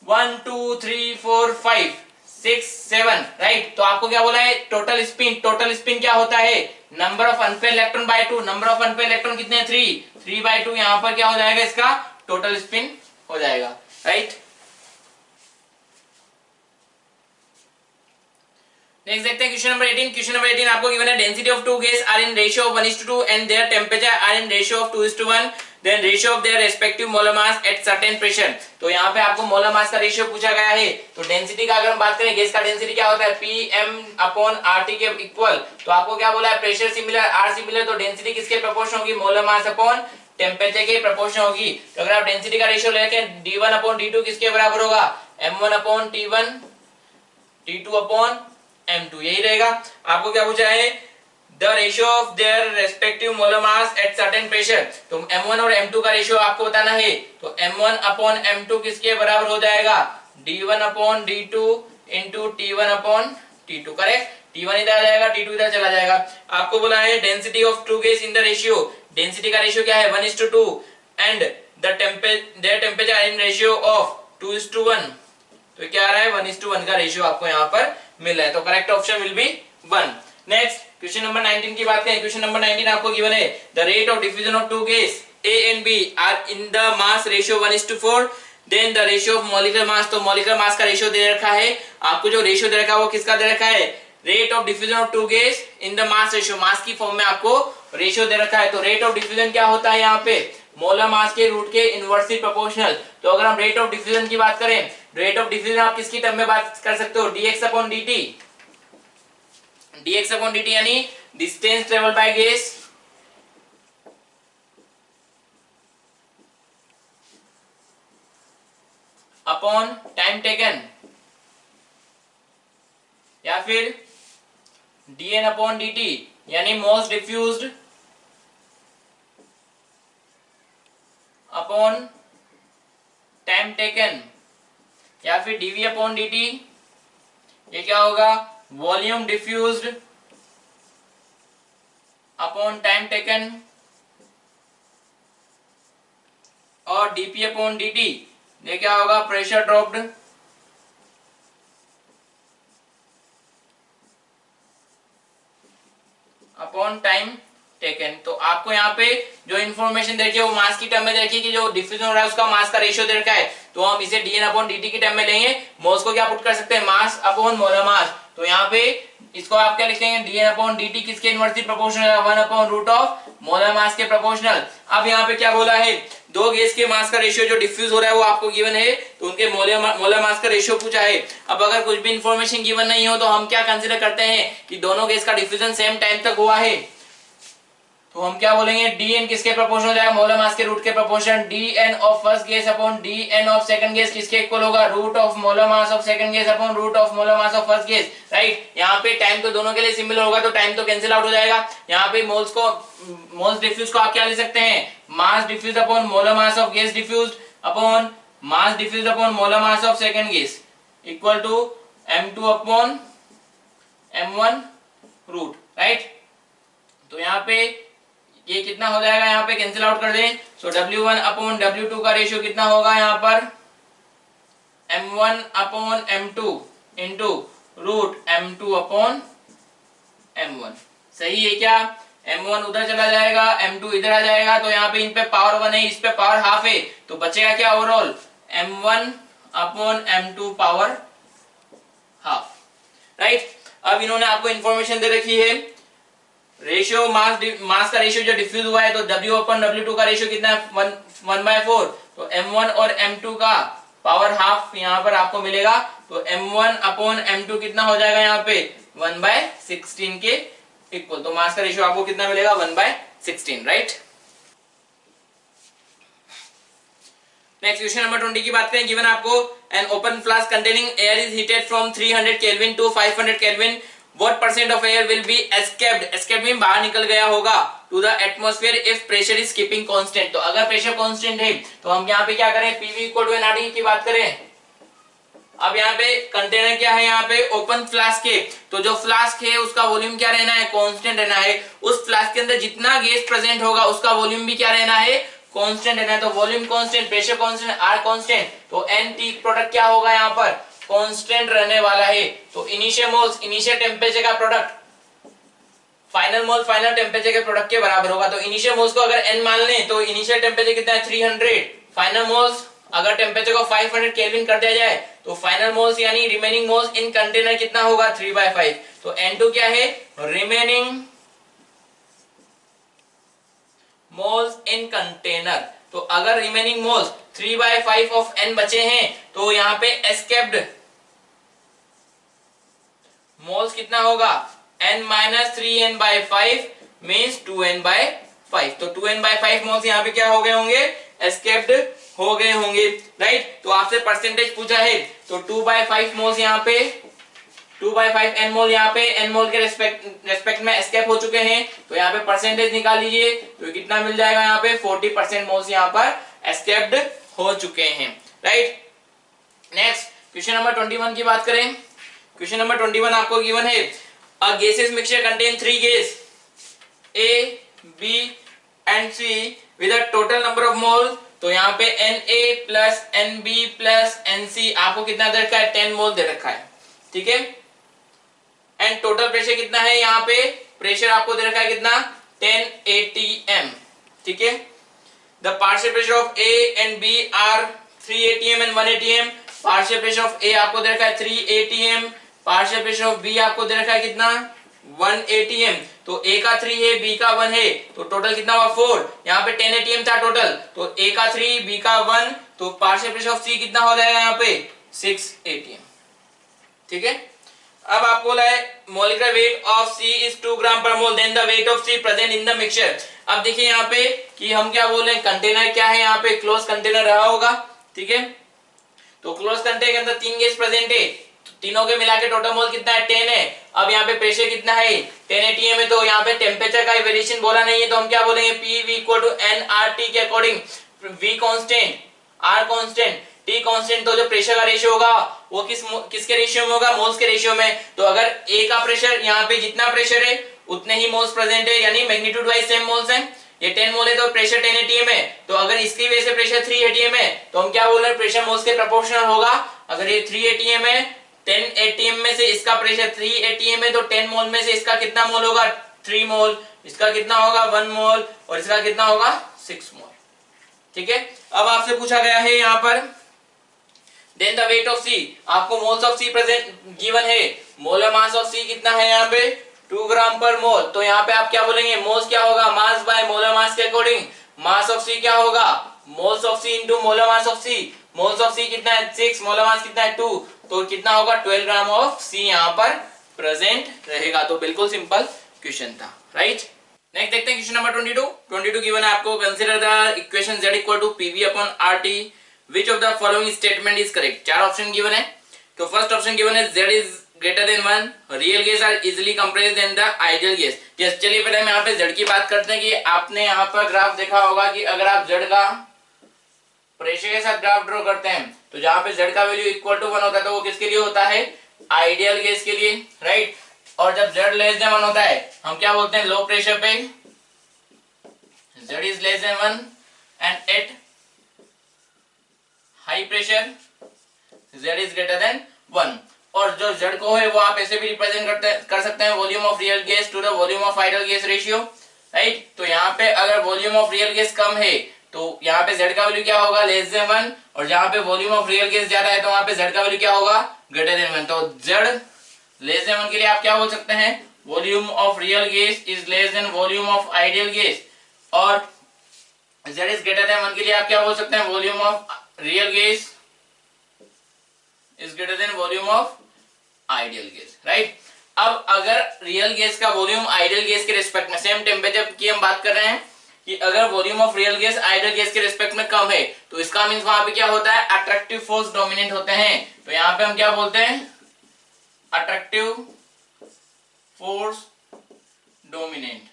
1 2 3 4 5 6 7, राइट। तो आपको क्या बोला है टोटल स्पिन, टोटल स्पिन क्या होता है number of unpaired electron by 2, number of unpaired electron कितने हैं 3 बाय 2, यहां पर क्या हो जाएगा इसका टोटल स्पिन हो जाएगा, राइट। नेक्स्ट देखते हैं क्वेश्चन नंबर 18। क्वेश्चन नंबर 18 आपको गिवन है density of two gas are in ratio of 1:2 and their temperature are in ratio of 2:1, then ratio of their respective molar mass at certain pressure. तो यहाँ पे आपको मोलर मास का रेशियो पूछा गया है। तो डेंसिटी का अगर हम बात करें, गैस का डेंसिटी क्या होता है Pm/RT के इक्वल। तो आपको क्या बोला है प्रेशर सिमिलर, आर सिमिलर, तो डेंसिटी किसके प्रोपोर्शन होगी मोलर मास अपॉन टेम्परेचर के प्रोपोर्शन होगी। तो अगर आप डेंसिटी का रेशियो लेके D1/D2 किसके बराबर होगा M1/T1 T2/M2, यही रहेगा। आपको क्या पूछा है the ratio of their respective molar mass at certain pressure. तो M1 और M2 का रेशियो आपको बताना है। तो M1/M2 किसके बराबर हो जाएगा D1/D2 into T1/T2, correct. T1 इधर आ जाएगा, T2 इधर चला जाएगा। आपको बोला है density of two gas in the ratio, density का रेशियो क्या है 1:2 and the temperature in ratio of 2:1। तो क्या आ रहा है 1:1 का रेशियो आपको यहाँ पर मिल रहा है। तो correct option will B 1। Next question number 19 की बात करें। क्वेश्चन नंबर 19 आपको गिवन है the rate of diffusion of two gas A and B are in the mass ratio 1:4, then the ratio of molecular mass. तो मॉलिक्यूलर मास का रेशियो दे रखा है आपको, जो रेशियो दे रखा है वो किसका दे रखा है rate of diffusion of two gas in the mass ratio, mass की फॉर्म में आपको रेशियो दे रखा है। तो रेट ऑफ डिफ्यूजन क्या होता है यहाँ पे मोलर मास के रूट के इनवर्सली प्रोपोर्शनल। तो अगर हम रेट ऑफ डिफ्यूजन की बात करें, रेट ऑफ डिफ्यूजन आप किसकी टर्म में बात कर सकते हो dx/dt, dx/dt यानी distance travel by gas upon time taken, या फिर dn/dt यानी most diffused upon time taken, या फिर dv/dt ये क्या होगा volume diffused upon time taken, और dp/dt ये क्या होगा pressure dropped upon time taken. तो आपको यहाँ पे जो इन्फॉर्मेशन देखिए वो मास की टर्म में देखिए कि जो डिफ्यूजन हो रहा है उसका मास का रेशियो दे रखा है। तो हम इसे dn/dt की टर्म में लेंगे, मोल्स को क्या पुट कर सकते हैं मास अपॉन मोलर मास। तो यहाँ पे इसको आप क्या लिखेंगे dn/dt किसके इनवर्सली प्रोपोर्शनल है 1/रूट मोलर मास के प्रोपोर्शनल। अब यहाँ पे क्या बोला है दो गैस के मास का रेशियो जो डिफ्यूज हो रहा है वो आपको गिवन है, तो उनके मोलर मास का रेशियो पूछा है। अब अगर कुछ भी इंफॉर्मेशन गिवन नहीं हो तो हम क्या कंसीडर करते हैं कि दोनों गैस का डिफ्यूजन सेम टाइम तक हुआ है। तो हम क्या बोलेंगे dn किसके प्रोपोर्शनल हो जाएगा मोलर मास के रूट के proportion, dn of first gas upon dn of second gas किसके इक्वल होगा root of molar mass of second gas upon root of molar mass of first gas, right. यहाँ पे टाइम तो दोनों के लिए सिमिलर होगा तो टाइम तो कैंसिल आउट हो जाएगा। यहाँ पे मोल्स डिफ्यूज को आप क्या ले सकते हैं mass diffuse upon molar mass of gas diffuse upon mass diffuse upon molar mass of second gas equal to m2 upon m1 root, right. तो यहाँ पे ये कितना हो जाएगा यहाँ पे कैंसिल आउट कर दें। सो W1 अपॉन W2 का रेशियो कितना होगा यहाँ पर M1 upon M2 into root M2 upon M1, सही है क्या। M1 उधर चला जाएगा M2 इधर आ जाएगा, तो यहाँ पे इन पे पावर 1 है इस पे पावर हाफ है, तो बचेगा क्या overall M1 upon M2 power half, right. अब इन्होंने आपको इंफॉर्मेशन दे रखी है रेशियो मास का रेशियो जो डिफ्यूज हुआ है, तो W/W2 का रेशियो कितना है 1/4, तो M1 और M2 का पावर हाफ यहाँ पर आपको मिलेगा। तो M1 अपॉन M2 कितना हो जाएगा यहाँ पे 1/16 के इक्वल। तो मास का रेशियो आपको कितना मिलेगा 1/16, राइट। नेक्स्ट क्वेश्चन नंबर 20 की बात करें, गिवन आपको an open flask containing air is heated from 300 kelvin to 500 kelvin, what percent of air will be escaped, escaped mean बाहर निकल गया होगा, to the atmosphere if pressure is keeping constant. तो अगर प्रेशर कांस्टेंट है तो हम यहाँ पे क्या करें, पीवी इक्वल टू एनआरटी की बात करें। अब यहाँ पे कंटेनर क्या है, यहाँ पे ओपन फ्लास्क है, तो जो फ्लास्क है उसका वॉल्यूम क्या रहना है, कांस्टेंट रहना है। उस फ्लास्क के अंदर जितना गैस प्रेजेंट होगा उसका वॉल्यूम भी क्या रहना है, कांस्टेंट रहना है। तो volume constant, pressure constant, R constant, तो एन टी प्रोडक्ट क्या होगा यहाँ पर, कांस्टेंट रहने वाला है। तो इनिशियल मोल्स, इनिशियल टेम्परेचर का product final mole final temperature के प्रोडक्ट के बराबर होगा। तो इनिशियल मोल्स को अगर एन मान लें तो इनिशियल टेम्परेचर कितना है 300, फाइनल मोल्स अगर टेम्परेचर को 500 केल्विन कर दिया जाए तो फाइनल मोल्स यानी रिमेनिंग मोल्स इन कंटेनर कितना होगा 3/5। तो N2 क्या है, रिमेनिंग मोल्स इन कंटेनर। तो अगर रिमेनिंग मोल्स 3/5 ऑफ N बचे हैं तो यहाँ पे एस्केप्ड मोल्स कितना होगा, n-3n/5 मींस 2n/5। तो 2n/5 मोल्स यहाँ पे क्या हो गए होंगे, एस्केप्ड हो गए होंगे, राइट। तो आपसे परसेंटेज पूछा है तो 2/5 मोल्स यहाँ पे 2/5 n मोल यहाँ पे n मोल के रेस्पेक्ट में एस्केप हो चुके हैं। तो यहाँ पे परसेंटेज निकाल लीजिए तो कितना मिल जाएगा, यहाँ पे 40% मोल्स यहाँ पर एस्केप्ड हो चुके हैं, राइट। नेक्स्ट क्वेश्चन नंबर 21 की बात करें। क्वेश्चन नंबर 21 आपको गिवन है, अ gaseous mixture contain 3 gas A, B and C with a total number of moles। तो यहाँ पे Na plus Nb plus Nc आपको कितना दे रखा है, 10 मोल दे रखा है, ठीक है। एंड टोटल प्रेशर कितना है, यहाँ पे प्रेशर आपको दे रखा है कितना, 10 atm, ठीक है। The partial pressure of A and B are 3 atm and 1 atm। Partial pressure of A आपको दे रखा है 3 atm, partial pressure of B आपको दे रखा है कितना 1 atm। तो ए का 3 है, बी का 1 है, तो टोटल कितना हुआ 4। यहाँ पे 10 atm था टोटल, तो ए का 3 बी का 1, तो पार्शियल प्रेशर ऑफ सी कितना हो जाएगा यहाँ पे 6 atm, ठीक है। अब आपको बोला है molecular weight of C is 2 gram per mole, then the weight of C present in the mixture. अब देखिए यहाँ पे कि हम क्या बोल रहे हैं, कंटेनर क्या है, यहाँ पे क्लोज कंटेनर रहा होगा, ठीक है। तो क्लोज कंटेनर के अंदर 3 गैस प्रेजेंट है, तीनों के मिला के टोटल मोल कितना है 10 है। अब यहाँ पे प्रेशर कितना है 10 atm है, तो यहाँ पे टेम्परेचर का वेरिएशन बोला नहीं है, तो हम क्या बोलेंगे PV इक्वल टू nRT के according, V constant, R constant, T constant. तो जो प्रेशर का रेशियो होगा वो किसके रेशियो में होगा, मोल्स के रेशियो में। तो अगर A का प्रेशर, यहाँ पे जितना प्रेशर है उतने ही मोल्स प्रेजेंट है, यानी मैग्नीट्यूड वाइज सेम मोल्स हैं। ये 10 मोल है तो प्रेशर 10 atm है, तो अगर इसकी वजह से प्रेशर 3 atm है तो हम क्या बोल रहे हैं, प्रेशर मोल्स के प्रोपोर्शनल होगा। अगर ये 3 atm है, 10 atm में से इसका प्रेशर 3 atm है, तो 10 मोल में से इसका कितना मोल होगा 3 मोल, इसका कितना होगा 1 मोल और इसका कितना होगा 6 मोल, ठीक है। अब आपसे पूछा गया है यहाँ पर then the weight of C, आपको moles of C present given है, मोलर मास ऑफ सी कितना है यहाँ पे 2 ग्राम पर मोल। तो यहाँ पे आप क्या बोलेंगे, मोल्स क्या होगा, मास बाय मोलर मास के अकॉर्डिंग, मास ऑफ सी क्या होगा, moles of C into molar mass of C. Moles of C कितना है 6, मोलर मास कितना है 2, तो कितना होगा 12 ग्राम ऑफ सी यहाँ पर प्रेजेंट रहेगा। तो बिल्कुल सिंपल क्वेश्चन था, राइट। नेक्स्ट देखते हैं क्वेश्चन नंबर 22 गिवन है आपको, consider the equation z equal to pv upon rt, which of the following statement is correct। 4 option given है। तो फर्स्ट ऑप्शन गिवन है z is greater than 1, real gas are easily compressed in the ideal gas. Yes, चलिए पहले हम यहाँ पे z की बात करते हैं कि आपने यहाँ पर ग्राफ देखा होगा कि अगर आप z का प्रेशर के साथ ग्राफ ड्रॉ करते हैं तो जहां पे z का वैल्यू इक्वल टू 1 होता है तो वो किसके लिए होता है, आइडियल गैस के लिए, राइट। और जब z लेस देन 1 होता है हम क्या बोलते हैं, लो प्रेशर पे z is less than 1 and at high pressure z is greater than 1। और जो z को है वो आप ऐसे भी रिप्रेजेंट कर सकते हैं, volume of real gas to the volume of ideal gas ratio, right. तो यहाँ पे अगर वॉल्यूम ऑफ रियल गैस कम है तो यहाँ पे z का वैल्यू क्या होगा लेस देन 1, और जहाँ पे वॉल्यूम ऑफ रियल गैस ज्यादा है तो वहाँ पे z का वैल्यू क्या होगा ग्रेटर देन 1। तो z लेस देन 1 के लिए आप क्या बोल सकते हैं, volume of real gas is less than volume of ideal gas, और z इज ग्रेटर देन 1 के लिए आप क्या बोल सकते हैं, volume of real gas is greater than volume of ideal gas, right. अब अगर रियल गैस का वॉल्यूम आइडियल गैस के रिस्पेक्ट में सेम टेम्परेचर की हम बात कर रहे हैं, कि अगर volume of real gas ideal gas के रिस्पेक्ट में कम है तो इसका मीन्स वहां पे क्या होता है, अट्रैक्टिव फोर्स डोमिनेंट होते हैं। तो यहाँ पे हम क्या बोलते हैं, अट्रैक्टिव फोर्स डोमिनेंट।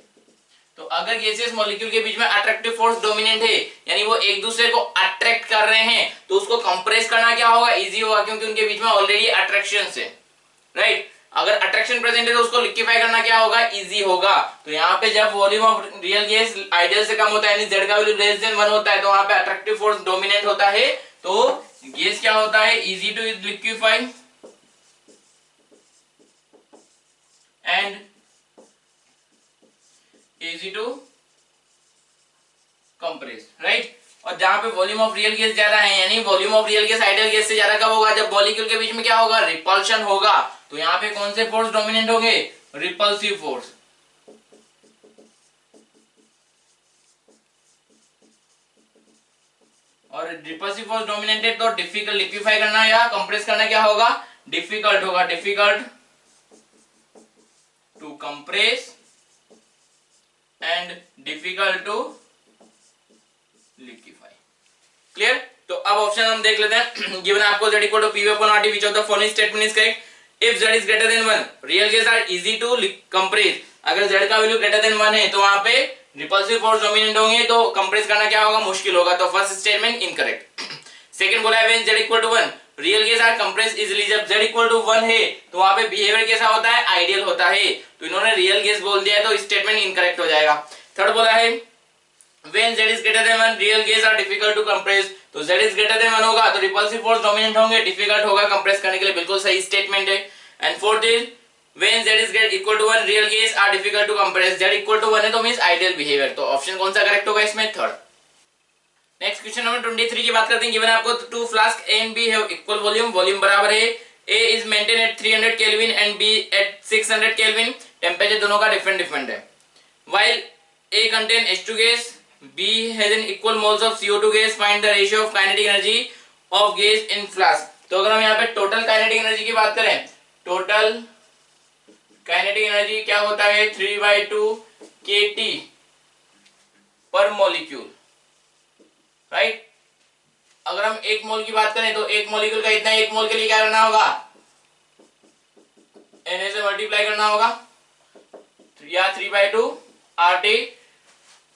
तो अगर गैसियस मॉलिक्यूल के बीच में अट्रैक्टिव फोर्स डोमिनेंट है, यानी वो एक दूसरे को अट्रैक्ट कर रहे हैं, तो उसको कंप्रेस करना क्या होगा, इजी होगा, क्योंकि उनके बीच में ऑलरेडी अट्रैक्शन है, राइट। अगर अट्रैक्शन प्रेजेंट है तो उसको लिक्विफाई करना क्या होगा, इजी होगा। तो यहाँ पे जब volume of real gas ideal से कम होता है, यानी z का वैल्यू लेस देन 1 होता है, तो वहां पे अट्रैक्टिव फोर्स डोमिनेंट होता है, तो गैस क्या होता है, easy to liquefy and easy to compress, right. और जहां पे वॉल्यूम ऑफ रियल गैस ज्यादा है, यानी volume of real gas ideal gas से ज्यादा कब होगा, जब मॉलिक्यूल के बीच में क्या होगा, रिपल्शन होगा। तो यहाँ पे कौन से फोर्स डोमिनेंट होंगे, रिपल्सिव फोर्स। और रिपल्सिव फोर्स डोमिनेंट है तो डिफिकल्ट लिक्विफाई करना या कंप्रेस करना क्या होगा, डिफिकल्ट होगा, difficult to compress and difficult to liquefy. Clear. तो अब ऑप्शन हम देख लेते हैं। गिवन आपको z equal to PV upon RT, which of the following statement is correct? If z is greater than 1, real gas are easy to compress। अगर z का वैल्यू ग्रेटर देन 1 है तो वहां पे रिपल्सिव फोर्स डोमिनेंट होंगे, तो कंप्रेस करना क्या होगा, मुश्किल होगा। तो फर्स्ट स्टेटमेंट इनकरेक्ट। सेकंड बोला है when z equal to 1, real gas are compress easily. जब z equal to 1 है तो वहां पे बिहेवियर कैसा होता है, आइडियल होता है। तो इन्होंने रियल गैस बोल दिया है, तो स्टेटमेंट इनकरेक्ट हो जाएगा। थर्ड बोला है when z is greater than 1, real gas are difficult to compress। तो z is greater than 1 होगा तो रिपल्सिव फोर्स डोमिनेंट होंगे, डिफिकल्ट होगा कंप्रेस करने के लिए, बिल्कुल सही स्टेटमेंट है। And fourth is when z is equal to 1, real gas are difficult to compress। z equal to 1 है तो मींस आइडियल बिहेवियर। तो ऑप्शन कौन सा करेक्ट होगा इसमें, थर्ड। नेक्स्ट क्वेश्चन नंबर 23 की बात करते हैं। गिवन आपको two flask A and B have equal volume, volume बराबर है। A is maintained at 300 kelvin and B at 600 kelvin. Temperature दोनों का डिफरेंट है। While A contain H2 gas, B has an equal moles of CO2 gas, find the ratio of kinetic energy of gas in flask। तो अगर हम यहाँ पे टोटल काइनेटिक एनर्जी की बात करें, टोटल काइनेटिक एनर्जी क्या होता है, 3/2 kT पर मॉलिक्यूल, राइट। अगर हम एक मोल की बात करें तो एक मॉलिक्यूल का इतना, एक मोल के लिए क्या करना होगा, Na से मल्टीप्लाई करना होगा, या 3/2 RT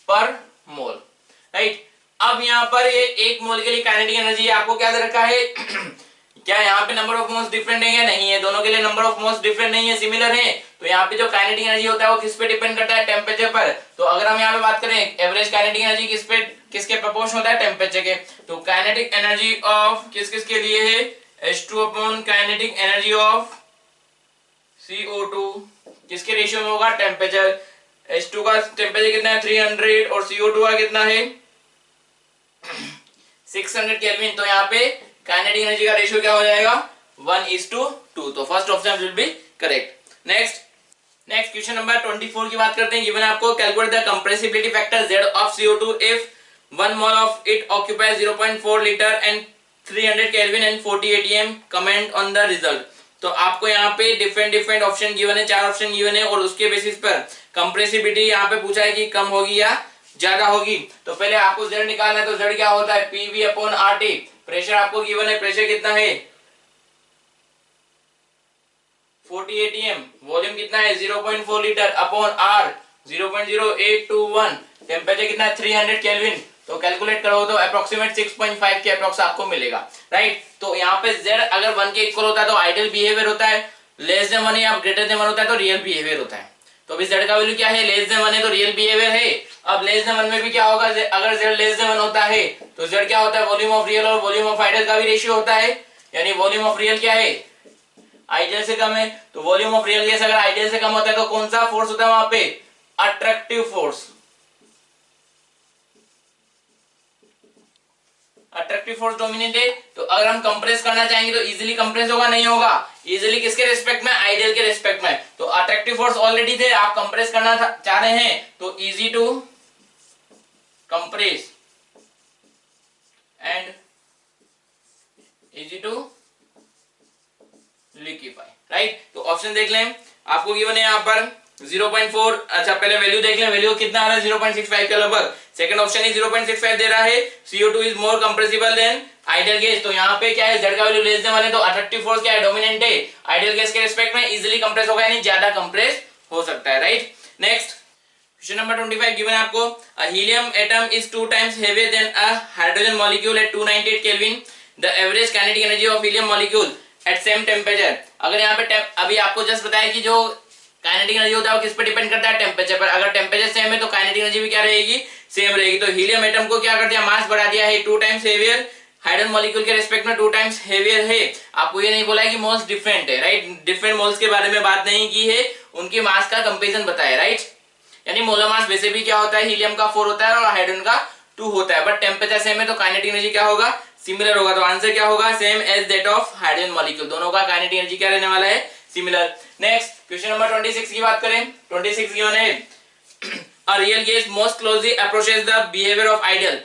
पर मोल, राइट। अब यहाँ पर ये एक मोल के लिए काइनेटिक एनर्जी आपको क्या दे रखा है क्या यहाँ पे नंबर ऑफ मोल्स डिफरेंट है या नहीं है, दोनों के लिए नंबर ऑफ मोल्स डिफरेंट नहीं है, सिमिलर है। तो यहाँ पे जो काइनेटिक एनर्जी होता है वो किस पे डिपेंड करता है, टेम्परेचर पर। तो अगर हम यहाँ पे बात करें एवरेज काइनेटिक एनर्जी किस पे, किसके प्रोपोर्शनल होता है, टेम्परेचर के। तो काइनेटिक एनर्जी ऑफ किस किस के लिए है, H2 upon kinetic energy of CO2 किसके रेशियो में होगा, टेम्परेचर। H2 का टेम्परेचर कितना है, 300, और CO2 का कितना है 600 केल्विन। तो यहाँ पे काइनेटिक एनर्जी का रेशियो क्या हो जाएगा, 1:2। तो first option will be correct. Next question number 24 की बात करते हैं। गिवन आपको calculate the compressibility factor Z of CO2 if 1 mole of it occupies 0.4 litre and 300 kelvin and 40 atm। Comment on the result. तो आपको यहाँ पे डिफरेंट ऑप्शन गिवन है, 4 ऑप्शन गिवन है, और उसके बेसिस पर कंप्रेसिबिलिटी यहाँ पे पूछा है कि कम होगी या ज्यादा होगी। तो पहले आपको Z निकालना है। तो Z क्या होता है, PV अपॉन RT। प्रेशर आपको गिवन है, प्रेशर कितना है 40 atm। वॉल्यूम कितना है 0.4 लीटर अपॉन R 0.0821। टेम्परेचर कितना है 300 केल्विन। तो कैलकुलेट करो तो अप्रोक्सीमेट 6.5 के अप्रोक्स आपको मिलेगा, राइट। तो यहाँ पे Z अगर 1 के इक्वल होता है तो आइडियल बिहेवियर होता है, लेस देन 1 या ग्रेटर देन 1 होता है तो रियल बिहेवियर होता है। तो अभी Z का वैल्यू क्या है, लेस देन 1 है तो रियल बिहेवियर है। अब लेस देन 1 में भी क्या होगा, अगर Z लेस देन 1 होता है तो Z क्या होता है, वॉल्यूम ऑफ रियल और वॉल्यूम ऑफ आइडियल का भी रेशियो होता है, यानी वॉल्यूम ऑफ रियल क्या है, आइडियल से कम है। तो वॉल्यूम ऑफ रियल गैस अगर आइडियल से कम होता है तो कौन सा फोर्स होता है वहां पे, attractive force. Attractive force dominant है। तो अगर हम कंप्रेस करना चाहेंगे तो इजीली कंप्रेस होगा, नहीं होगा, इजीली किसके रिस्पेक्ट में, आइडियल के रिस्पेक्ट में। तो अट्रैक्टिव फोर्स ऑलरेडी थे, आप कंप्रेस करना चाह रहे हैं तो easy to compress and easy to liquefy, right. तो ऑप्शन देख लें, आपको गिवन है यहाँ पर 0.4। अच्छा पहले वैल्यू देख लें, वैल्यू कितना आ रहा है 0.65 के लगभग। सेकंड ऑप्शन ही 0.65 दे रहा है, CO2 is more compressible than ideal gas. तो यहाँ पे क्या है, Z का वैल्यू लेस देन 1 है, तो अट्रैक्टिव फोर्स क्या है, डोमिनेंट है, आइडियल गैस के रिस्पेक्ट में इजीली कंप्रेस होगा, यानी ज्यादा कंप्रेस हो सकता है, right. Next question number 25 given है आपको, a helium atom is 2 times heavier than a hydrogen molecule at 298 kelvin, the average kinetic energy of helium molecule at same temperature. अगर यहाँ पे अभी आपको जस्ट बताया कि जो काइनेटिक एनर्जी होता है वो किस पे डिपेंड करता है, टेम्परेचर पर। अगर टेम्परेचर सेम है तो काइनेटिक एनर्जी भी क्या रहेगी, सेम रहेगी। तो हीलियम एटम को क्या कर दिया, मास बढ़ा दिया है, 2 टाइम्स हेवियर, हाइड्रोजन मॉलिक्यूल के रिस्पेक्ट में 2 टाइम्स हेवियर है। आपको ये नहीं बोला है कि मोल्स डिफरेंट है, राइट, डिफरेंट मोल्स के बारे में बात नहीं की है, उनके मास का कंपेरिजन बताया, राइट। यानी मोलर मास वैसे भी क्या होता है, हीलियम का 4 होता है और हाइड्रोजन का 2 होता है, बट टेम्परेचर सेम है तो काइनेटिक एनर्जी क्या होगा, सिमिलर होगा। तो आंसर क्या होगा, same as that of hydrogen molecule, दोनों का काइनेटिक एनर्जी क्या रहने वाला है, सिमिलर। नेक्स्ट क्वेश्चन नंबर 26 की बात करें, 26 गिवन है, a real gas most closely approaches the behaviour of ideal.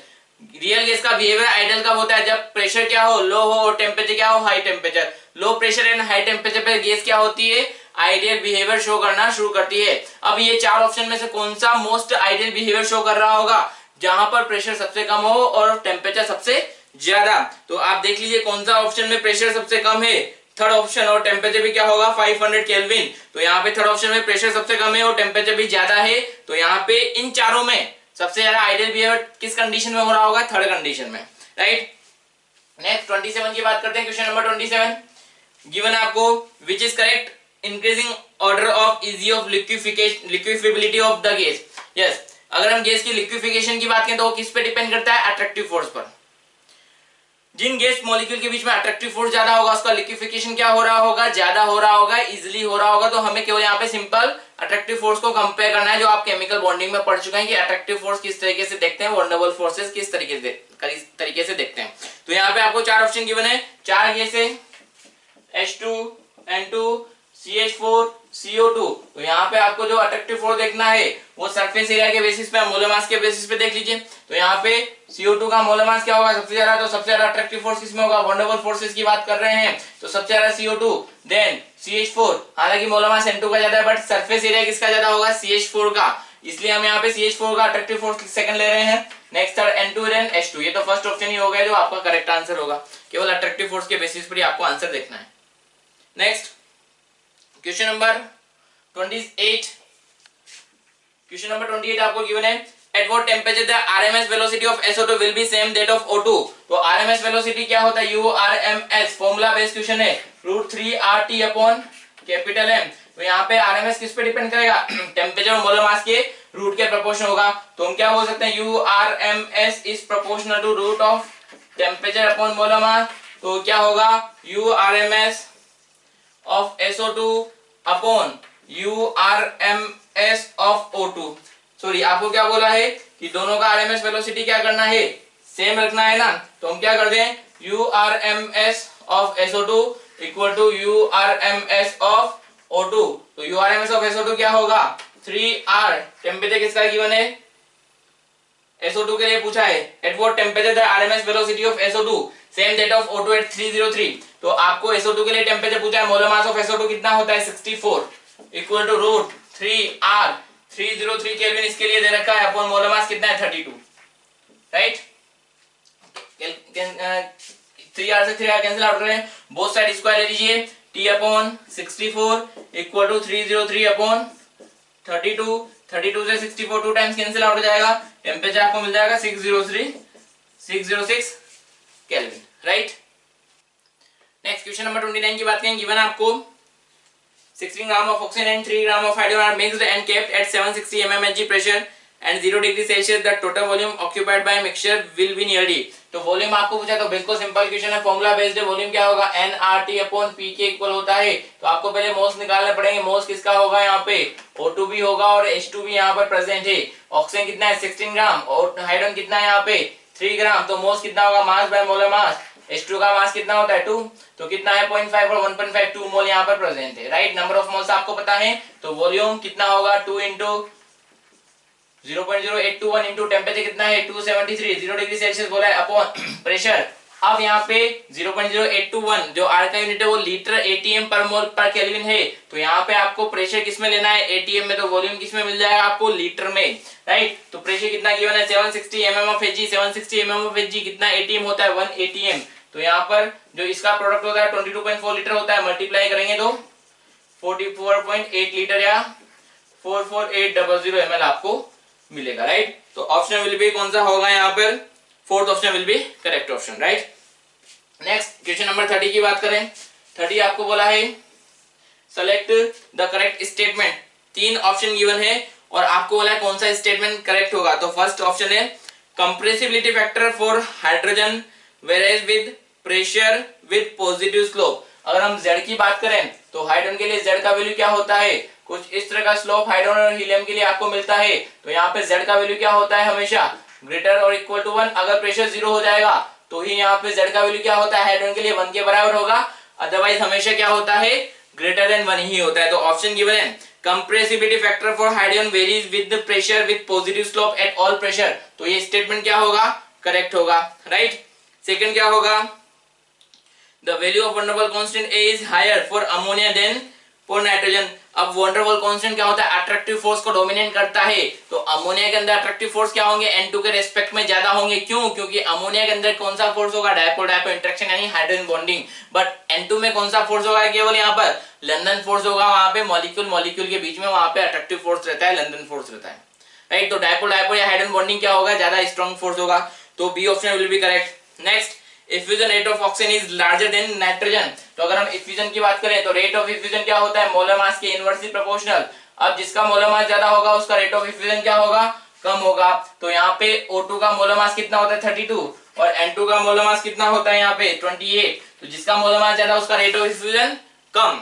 Real gas का बिहेवियर आइडियल कब होता है, जब प्रेशर क्या हो, लो हो, और टेम्परेचर क्या हो, high temperature. Low pressure and high temperature पे गैस क्या होती है, आइडियल बिहेवियर शो करना शुरू करती है। अब ये 4 ऑप्शन में से कौन सा मोस्ट आइडियल बिहेवियर शो कर रहा होगा, जहां पर प्रेशर सबसे कम हो और टेम्परेचर सबसे ज्यादा। तो आप देख लीजिए कौन सा ऑप्शन में प्रेशर सबसे कम है, थर्ड ऑप्शन, और टेम्परेचर भी क्या होगा, 500 केल्विन। तो यहाँ पे थर्ड ऑप्शन में प्रेशर सबसे कम है और टेम्परेचर भी ज्यादा है, तो यहाँ पे इन चारों में सबसे ज्यादा आइडियल बिहेवियर किस कंडीशन में हो रहा होगा, थर्ड कंडीशन में, राइट। नेक्स्ट 27 की बात करते हैं, क्वेश्चन नंबर 27 गिवन आपको, which is correct increasing order of easy of liquefiability of the gas. Yes, अगर हम गैस की लिक्विफिकेशन की बात करें तो वो किस पे डिपेंड करता है, अट्रैक्टिव फोर्स पर। जिन गैस मॉलिक्यूल के बीच में अट्रैक्टिव फोर्स ज्यादा होगा उसका लिक्विफिकेशन क्या हो रहा होगा, ज्यादा हो रहा होगा, इजीली हो रहा होगा। तो हमें केवल यहाँ पे सिंपल अट्रैक्टिव फोर्स को कंपेयर करना है, जो आप केमिकल बॉन्डिंग में पढ़ चुके हैं कि अट्रैक्टिव फोर्स किस तरीके से देखते हैं, वनडेबल फोर्सेस किस तरीके से देखते हैं। तो यहाँ पे आपको 4 ऑप्शन गिवन है, 4 गैस है, H2, N2, CH4, CO2। तो यहाँ पे आपको जो अट्रैक्टिव फोर्स देखना है वो सरफेस एरिया के बेसिस पे, मोलर मास के बेसिस पे देख लीजिए। तो यहाँ पे CO2 का मोलर मास क्या होगा, सबसे ज्यादा, तो सबसे ज्यादा अट्रैक्टिव फोर्स किसमें होगा, वनडेबल फोर्सेस की बात कर रहे हैं, तो सबसे ज्यादा CO2, देन CH4। हालांकि मोलर मास N2 का ज्यादा है, बट सरफेस एरिया किसका ज्यादा होगा, CH4 का, इसलिए हम यहाँ पे CH4 का अट्रैक्टिव फोर्स सेकंड ले रहे हैं। Next third N2 then H2। ये तो फर्स्ट ऑप्शन ही हो गया जो आपका करेक्ट आंसर होगा, केवल अट्रैक्टिव फोर्स के बेसिस पर ही आपको आंसर देखना है। Next question number 28, question number 28 आपको गिवन है, at what temperature the RMS velocity of SO2 will be same that of O2। तो RMS वेलोसिटी क्या होता है, URMS, फॉर्मूला बेस्ड क्वेश्चन है, √3RT अपॉन कैपिटल M। तो यहाँ पे RMS किस पे डिपेंड करेगा, टेम्परेचर और मोलर मास के रूट के प्रोपोर्शन होगा। तो हम क्या बोल सकते हैं, URMS is proportional to root of temperature upon molar mass. तो क्या होगा, URMS of SO2 upon URMS of O2। Sorry, आपको क्या बोला है कि दोनों का RMS वेलोसिटी क्या करना है, सेम रखना है ना। तो हम क्या कर दें, URMS of SO2 equal to URMS of O2। तो URMS of SO2 क्या होगा, 3R। टेम्परेचर किसका गिवन है, SO2 के लिए पूछा है, at what temperature the RMS velocity of SO2 same that of O2 at 303। तो आपको SO2 के लिए टेम्परेचर पूछा है, मोलर मास ऑफ SO2 कितना होता है, 64 इक्वल टू √3R, 303 केल्विन इसके लिए दे रखा है, अपॉन मोलर मास कितना है, 32, राइट। 3R से 3R कैंसिल आउट करें, बोथ साइड स्क्वायर ले लीजिए, T upon 64 equal to 303 upon 32, 32 से 64 2 टाइम्स कैंसिल आउट हो जाएगा, टेम्परेचर आपको मिल जाएगा 606 kelvin, right. Next question number 29 की बात करें, गिवन आपको 16 gram of oxygen and 3 gram of hydrogen are mixed and kept at 760 mmHg pressure and 0 degree Celsius, the total volume occupied by mixture will be nearly. तो वॉल्यूम आपको पूछा, तो बिल्कुल सिंपल क्वेश्चन है, फॉर्मूला बेस्ड है, वॉल्यूम क्या होगा, nRT अपॉन P के इक्वल होता है। तो आपको पहले मोल्स निकालने पड़ेंगे, मोल्स किसका होगा, यहाँ पे O2 भी होगा और H2 भी यहाँ पर प्रेजेंट है। ऑक्सीजन कितना है, 16 ग्राम, और हाइड्रोजन कितना है यहाँ पे 3 ग्राम। तो मोल्स कितना होगा, mass by molar mass, H2 का मास कितना होता है 2, तो कितना है 0.5 और 1.5, 2 मोल यहाँ पर प्रेजेंट है, राइट। नंबर ऑफ मोल्स आपको पता है, तो वॉल्यूम कितना होगा 2 इंटू 0.0821 इंटू टेम्परेचर कितना है 273, 0 डिग्री सेल्सियस बोला है, अपॉन प्रेशर अब यहाँ पे 0.0821 जो आर का यूनिट है वो लीटर एटीएम पर मोल पर केल्विन है। तो यहाँ पे आपको प्रेशर किसमें लेना है, एटीएम में, तो वॉल्यूम किसमें मिल जाएगा आपको, लीटर में, राइट। तो प्रेशर कितना गिवन है 760 mm of Hg, 760 mm of Hg कितना एटीएम होता है 1 एटीएम। तो यहाँ पर जो इसका प्रोडक्ट होता है 22.4 लीटर होता है, मल्टीप्लाई करेंगे तो 44.8 लीटर या 44800 ml आपको मिलेगा, राइट। तो ऑप्शन विल बी कौन सा होगा यहाँ पर, fourth option will be correct option, right. Next question number 30 की बात करें। 30 आपको बोला है select the correct statement. 3 option given है और आपको बोला है कौन सा स्टेटमेंट करेक्ट होगा। तो फर्स्ट ऑप्शन है compressibility factor for hydrogen वेरेज with pressure with positive slope. अगर हम Z की बात करें तो हाइड्रोजन के लिए Z का वैल्यू क्या होता है, कुछ इस तरह का स्लोप हाइड्रोजन और हीलियम के लिए आपको मिलता है। तो यहाँ पे Z का वैल्यू क्या होता है, हमेशा ग्रेटर और इक्वल टू 1। अगर प्रेशर 0 हो जाएगा तो ही यहाँ पे Z का वैल्यू क्या होता है, हाइड्रोजन के लिए 1 के बराबर होगा, अदरवाइज हमेशा क्या होता है, ग्रेटर देन 1 ही होता है। तो ऑप्शन गिवन है compressibility factor for hydrogen varies with pressure with positive slope at all pressure. तो ये स्टेटमेंट क्या होगा, करेक्ट होगा, राइट। सेकंड क्या होगा, the value of Van der Waals constant A is higher for ammonia than for nitrogen. अब वंडरवॉल कांस्टेंट क्या होता है, अट्रैक्टिव फोर्स को डोमिनेट करता है। तो अमोनिया के अंदर अट्रैक्टिव फोर्स क्या होंगे, N2 के रेस्पेक्ट में ज्यादा होंगे। क्यों, क्योंकि अमोनिया के अंदर कौन सा फोर्स होगा, डायपोल डायपोल इंटरेक्शन यानी हाइड्रोजन बॉन्डिंग। बट N2 में कौन सा फोर्स होगा, केवल यहाँ पर लंदन फोर्स होगा, वहां पे मॉलिक्यूल मॉलिक्यूल के बीच में वहां पे अट्रैक्टिव फोर्स रहता है, लंदन फोर्स रहता है, राइट। तो डायपोल डायपोल या हाइड्रोजन बॉन्डिंग क्या होगा, ज्यादा स्ट्रॉन्ग फोर्स होगा। तो B option will be correct. Next, effusion rate of oxygen is larger than nitrogen. तो अगर हम इफ्यूजन की बात करें तो रेट ऑफ इफ्यूजन क्या होता है, मोलर मास के इनवर्सली प्रोपोर्शनल। अब जिसका मोलर मास ज्यादा होगा उसका रेट ऑफ इफ्यूजन क्या होगा, कम होगा। तो यहाँ पे O2 का मोलर मास कितना होता है 32 और N2 का मोलर मास कितना होता है यहाँ पे 28। तो जिसका मोलर मास ज्यादा उसका रेट ऑफ इफ्यूजन कम।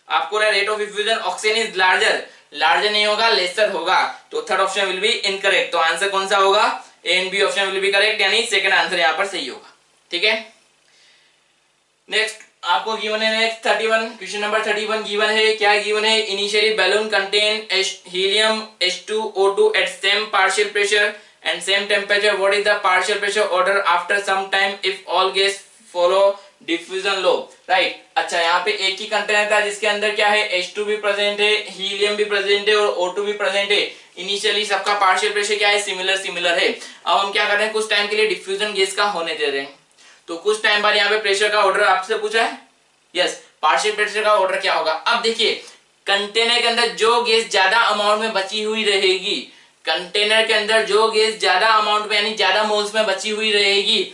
आपको rate of effusion oxygen is larger, larger नहीं होगा, लेसर होगा। तो third option will be incorrect. तो आंसर कौन सा होगा, A and B option will be correct, यानी सेकंड आंसर यहाँ पर सही होगा, ठीक है। नेक्स्ट आपको गिवन है नेक्स्ट 31 क्वेश्चन नंबर 31 गिवन है, क्या गिवन है, initially balloon contain helium H2O2 at same partial pressure and same temperature, what is the partial pressure order after some time if all gas follow diffusion लो, राइट। अच्छा, यहाँ पे एक ही कंटेनर था जिसके अंदर क्या है, H2 भी प्रेजेंट है, हीलियम भी प्रेजेंट है और O2 भी प्रेजेंट है। इनिशियली सबका पार्शियल प्रेशर क्या है, सिमिलर सिमिलर है। अब हम क्या कर रहे हैं, कुछ टाइम के लिए डिफ्यूजन गैस का होने दे रहे हैं। तो कुछ टाइम बाद यहाँ पे प्रेशर का ऑर्डर आपसे पूछा है, यस, पार्शियल प्रेशर का ऑर्डर क्या होगा। अब देखिए कंटेनर के अंदर जो गैस ज्यादा अमाउंट में बची हुई रहेगी, कंटेनर के अंदर जो गैस ज्यादा अमाउंट में यानी ज्यादा मोल्स में बची हुई रहेगी,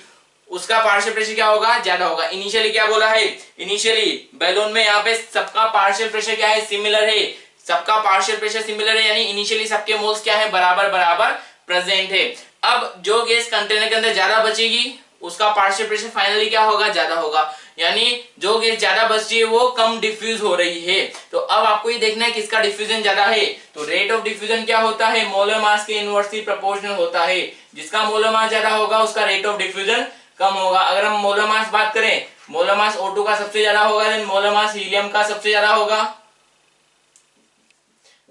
उसका पार्शियल प्रेशर क्या होगा, ज्यादा होगा। इनिशियली क्या बोला है, इनिशियली बैलून में यहाँ पे सबका पार्शियल प्रेशर क्या है, सिमिलर है, सबका पार्शियल प्रेशर सिमिलर है, यानी इनिशियली सबके मोल्स क्या है, बराबर बराबर प्रेजेंट है। अब जो गैस कंटेनर के अंदर ज्यादा बचेगी उसका पार्शियल प्रेशर फाइनली क्या होगा, ज्यादा होगा, यानी जो गैस ज्यादा बच रही है वो कम डिफ्यूज हो रही है। तो अब आपको ये देखना है किसका डिफ्यूजन ज्यादा है। तो रेट ऑफ डिफ्यूजन क्या होता है, मोलर मास के इनवर्सली प्रोपोर्शनल होता है। जिसका मोलर मास ज्यादा होगा उसका रेट ऑफ डिफ्यूजन कम होगा। अगर हम मोलर मास बात करें, मोलर मास O2 का सबसे ज्यादा होगा, देन मोलर मास हीलियम का सबसे ज्यादा होगा,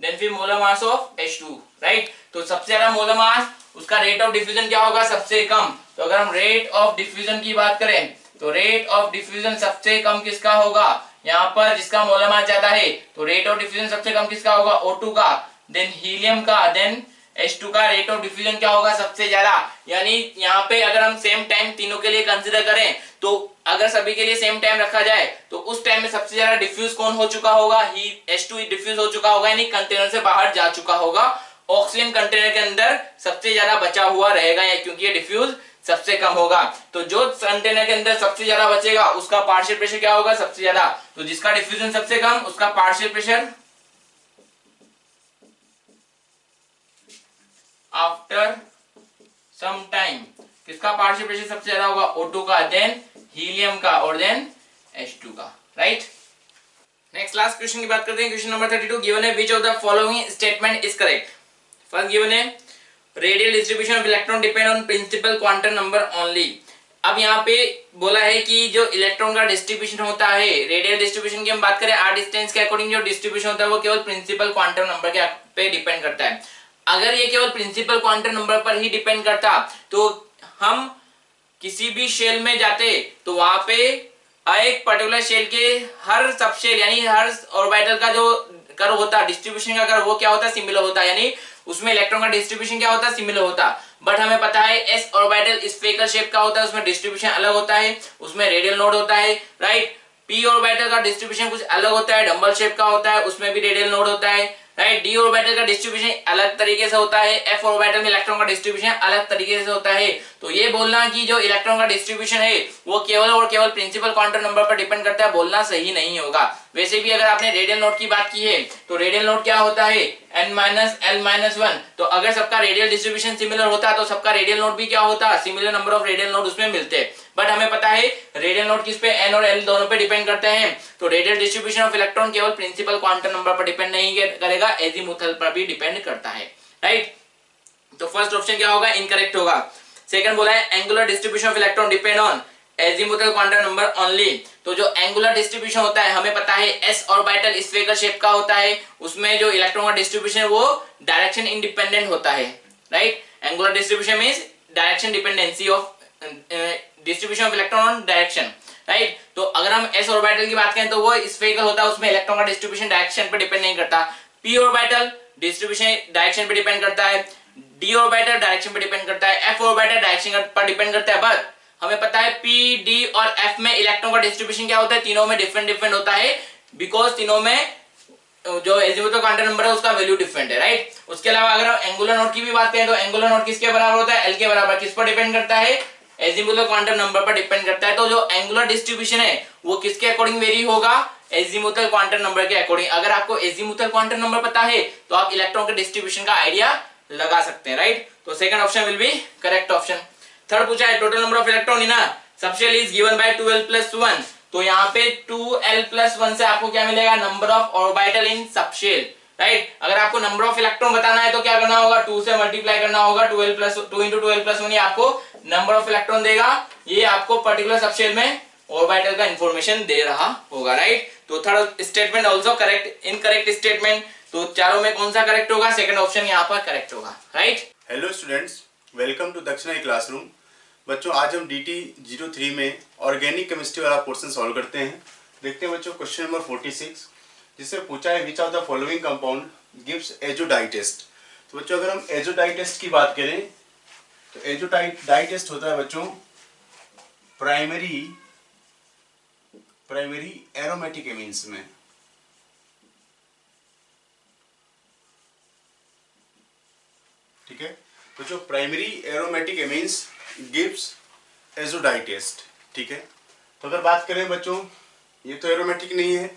देन फिर molar mass of H2, right. तो सबसे ज्यादा मोलर मास, उसका रेट ऑफ डिफ्यूजन क्या होगा, सबसे कम। तो अगर हम रेट ऑफ डिफ्यूजन की बात करें तो रेट ऑफ डिफ्यूजन सबसे कम किसका होगा, यहाँ पर जिसका मोलर मास ज्यादा है। तो रेट ऑफ डिफ्यूजन सबसे कम किसका होगा, O2 का, देन हीलियम का, देन H2 का रेट ऑफ डिफ्यूजन क्या होगा, सबसे ज्यादा। यानी यहाँ पे अगर हम सेम टाइम तीनों के लिए कंसीडर करें तो अगर सभी के लिए सेम टाइम रखा जाए तो उस टाइम में सबसे ज्यादा डिफ्यूज कौन हो चुका होगा, H2 डिफ्यूज हो चुका होगा, यानी कंटेनर से बाहर जा चुका होगा। ऑक्सीजन कंटेनर के अंदर सबसे ज्यादा बचा हुआ रहेगा, या क्योंकि ये डिफ्यूज सबसे कम होगा। तो जो कंटेनर के अंदर सबसे ज्यादा बचेगा उसका पार्शियल प्रेशर क्या होगा, सबसे ज्यादा। तो जिसका डिफ्यूजन सबसे कम उसका partial pressure after some time, किसका पार्शियल प्रेशर सबसे ज्यादा होगा, O2 का, देन हीलियम का और देन H2 का, राइट। नेक्स्ट लास्ट क्वेश्चन की बात करते हैं। क्वेश्चन नंबर 32 गिवन है, which of the following statement is correct. First given है radial distribution of electron depend on principal quantum number only. अब यहाँ पे बोला है कि जो इलेक्ट्रॉन का डिस्ट्रीब्यूशन होता है, रेडियल डिस्ट्रीब्यूशन की हम बात करें, r डिस्टेंस के अकॉर्डिंग जो डिस्ट्रीब्यूशन होता है वो केवल प्रिंसिपल क्वांटम नंबर के पे डिपेंड करता है। अगर ये केवल प्रिंसिपल क्वांटम नंबर पर ही डिपेंड करता तो हम किसी भी शेल में जाते तो वहां पे एक पर्टिकुलर शेल के हर सब शेल यानी हर ऑर्बिटल का जो कर्व होता है, डिस्ट्रीब्यूशन का कर्व, वो क्या होता है, सिमिलर होता है, यानी उसमें इलेक्ट्रॉन का डिस्ट्रीब्यूशन क्या होता है, सिमिलर होता है। बट हमें पता है एस ऑर्बिटल स्फेरिकल शेप का होता है, उसमें डिस्ट्रीब्यूशन अलग होता है, उसमें रेडियल नोड होता है, राइट। पी ऑर्बिटल का डिस्ट्रीब्यूशन कुछ अलग होता है, डंबल शेप का होता है, उसमें भी रेडियल नोड होता है, राइट। डी ऑर्बिटल का डिस्ट्रीब्यूशन अलग तरीके से होता है, एफ ऑर्बिटल में इलेक्ट्रॉन का डिस्ट्रीब्यूशन अलग तरीके से होता है। तो ये बोलना कि जो इलेक्ट्रॉन का डिस्ट्रीब्यूशन है वो केवल और केवल प्रिंसिपल क्वांटम नंबर पर डिपेंड करता है, बोलना सही नहीं होगा। वैसे भी अगर आपने रेडियल नोड की बात की है तो रेडियल नोड क्या होता है, n-l-1। तो अगर सबका रेडियल डिस्ट्रीब्यूशन सिमिलर होता है तो सबका रेडियल नोड भी क्या होता है, similar number of radial node उसमें मिलते हैं। बट हमें पता है रेडियल नोड किस पे, n और l दोनों पे डिपेंड करते हैं। तो रेडियल डिस्ट्रीब्यूशन ऑफ इलेक्ट्रॉन केवल प्रिंसिपल क्वांटम नंबर पर डिपेंड नहीं करेगा, एजीमुथल पर भी डिपेंड करता है, राइट। तो फर्स्ट ऑप्शन क्या होगा, इनकरेक्ट होगा। सेकंड बोला है angular distribution of electron depend on azimuthal quantum number only. तो जो एंगुलर डिस्ट्रीब्यूशन होता है हमें पता है एस ऑर्बिटल स्फेरिकल शेप का होता है, उसमें जो इलेक्ट्रॉन का डिस्ट्रीब्यूशन है वो डायरेक्शन इंडिपेंडेंट होता है, right. Angular distribution means direction dependency of distribution of electron on direction, right. तो अगर हम एस ऑर्बिटल की बात करें तो वो स्फेरिकल होता है, उसमें इलेक्ट्रॉन का डिस्ट्रीब्यूशन डायरेक्शन पर डिपेंड नहीं करता। पी ऑर्बिटल डिस्ट्रीब्यूशन डायरेक्शन पर डिपेंड करता है, डी ऑर्बिटल डायरेक्शन पर डिपेंड करता है, एफ ऑर्बिटल डायरेक्शन पर डिपेंड करता है। बट हमें पता है पी, डी और एफ में इलेक्ट्रॉन का डिस्ट्रीब्यूशन क्या होता है, तीनों में डिफरेंट होता है, बिकॉज तीनों में जो एजीमुथल क्वांटम नंबर है उसका वैल्यू डिफरेंट है, राइट। उसके अलावा अगर हम एंगुलर नोड की भी बात करें तो एंगुलर नोड किसके बराबर होता है, एल के बराबर। किस पर डिपेंड करता है, एजीमुथल क्वांटम नंबर पर डिपेंड करता है। तो जो एंगुलर डिस्ट्रीब्यूशन है वो किसके अकॉर्डिंग वेरी होगा, एजीमुथल क्वांटम नंबर के अकॉर्डिंग। अगर आपको एजीमुथल क्वांटम नंबर पता है तो आप इलेक्ट्रॉन के डिस्ट्रीब्यूशन का आइडिया लगा सकते हैं, राइट। तो second option will be correct option. Third पूछा है total number of electron in a subshell is given by 2l+1। तो यहाँ पे 2l+1 से आपको क्या मिलेगा, number of orbital in subshell, right. अगर आपको नंबर ऑफ इलेक्ट्रॉन बताना है तो क्या करना होगा, 2 से मल्टीप्लाई करना होगा, 2 × 2l+1 ये आपको नंबर ऑफ इलेक्ट्रॉन देगा, ये आपको पर्टिकुलर सबशेल में ऑर्बिटल का इंफॉर्मेशन दे रहा होगा, राइट। तो third statement also correct, incorrect statement. तो चारों में कौन सा करेक्ट होगा, सेकंड ऑप्शन यहाँ पर करेक्ट होगा, right. Hello students, welcome to Dakshina classroom. बच्चों आज हम DT 03 में ऑर्गेनिक केमिस्ट्री वाला पोर्शन सॉल्व करते हैं। देखते हैं बच्चों क्वेश्चन नंबर 46, जिससे पूछा है which of the following compound gives azo dye test. तो बच्चों अगर हम एजोडाई टेस्ट की बात करें तो एजोडाई टेस्ट होता है बच्चों प्राइमरी एरोमेटिक एमीन्स में, ठीक है। तो जो primary aromatic amines gives azo dye test, ठीक है। तो अगर बात करें बच्चों, ये तो एरोमेटिक नहीं है,